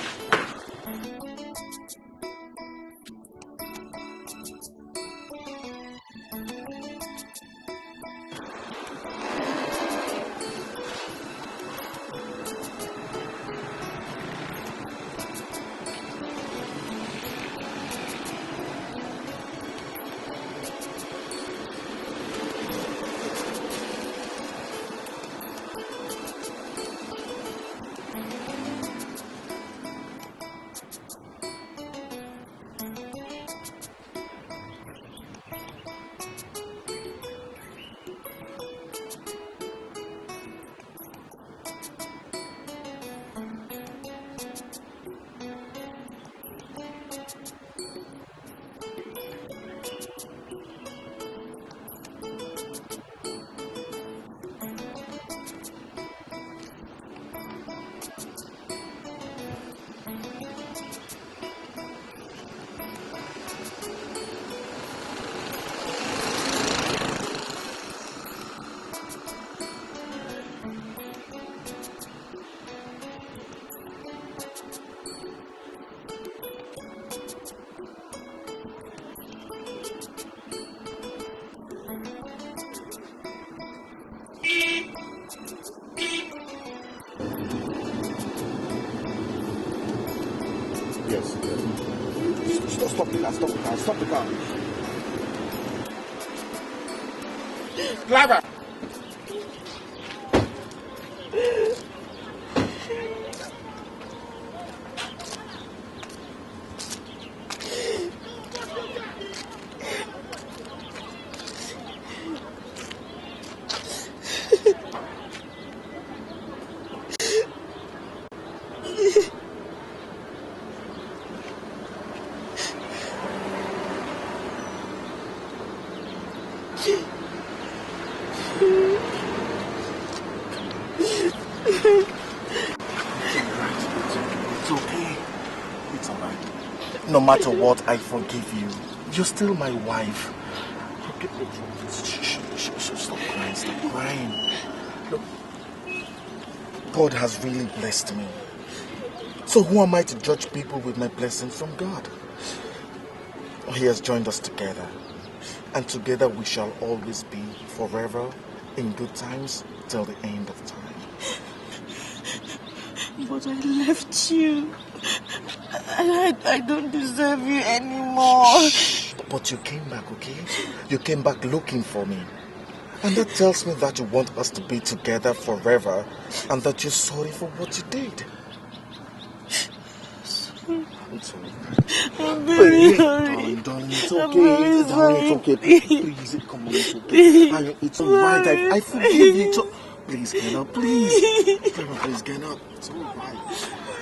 stop the car, stop the car, stop the car. Clara! It's okay. It's alright. No matter what, I forgive you. You're still my wife. Okay, stop crying, stop crying. Look, God has really blessed me. So who am I to judge people with my blessing from God? He has joined us together. And together we shall always be forever in good times till the end of time. But I left you. I don't deserve you anymore. Shh. But you came back, okay? You came back looking for me. And that tells me that you want us to be together forever and that you're sorry for what you did. It's all right. I'm very sorry. Darling, it's okay. Darling, it's okay. Please, come on, it's okay. It's all right. I forgive you. Please get up, please. Please get up. It's all right.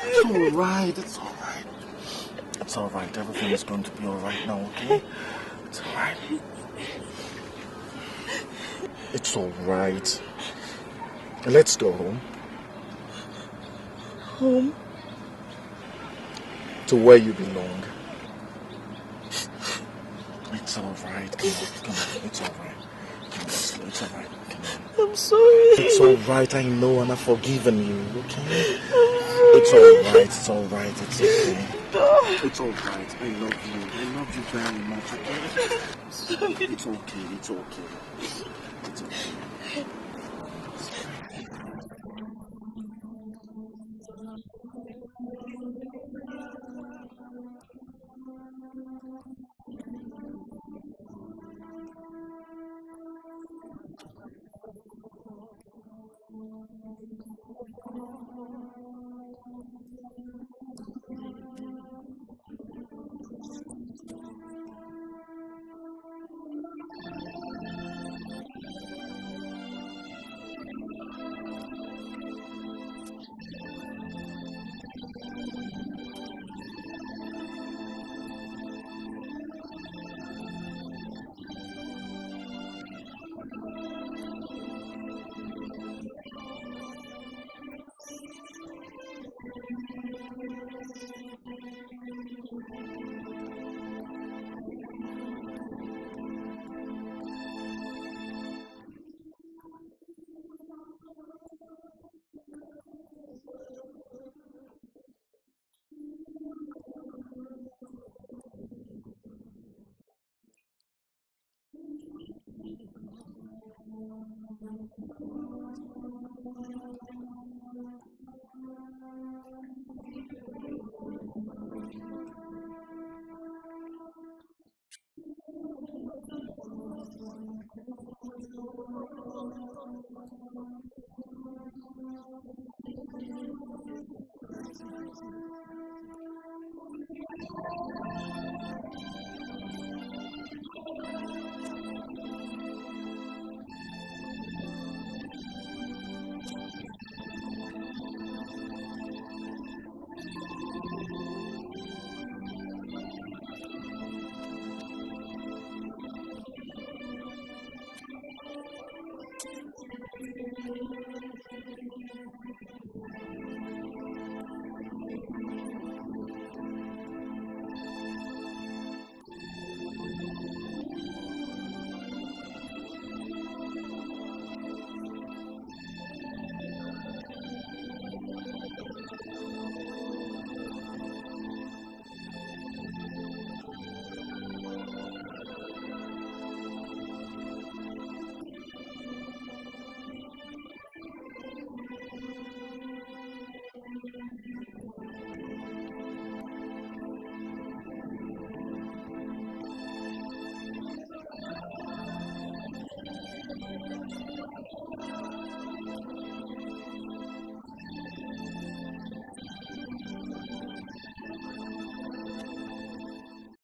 It's all right. It's all right. It's all right. Everything is going to be all right now, okay? It's all right. It's all right. Let's go home. Home? To where you belong. It's all right. Come on. It's all right. It's all right. I'm sorry. It's all right. I know, and I've forgiven you. Okay. It's all right. It's all right. It's okay. It's all right. I love you. I love you very much. Okay. It's okay. It's okay. It's okay.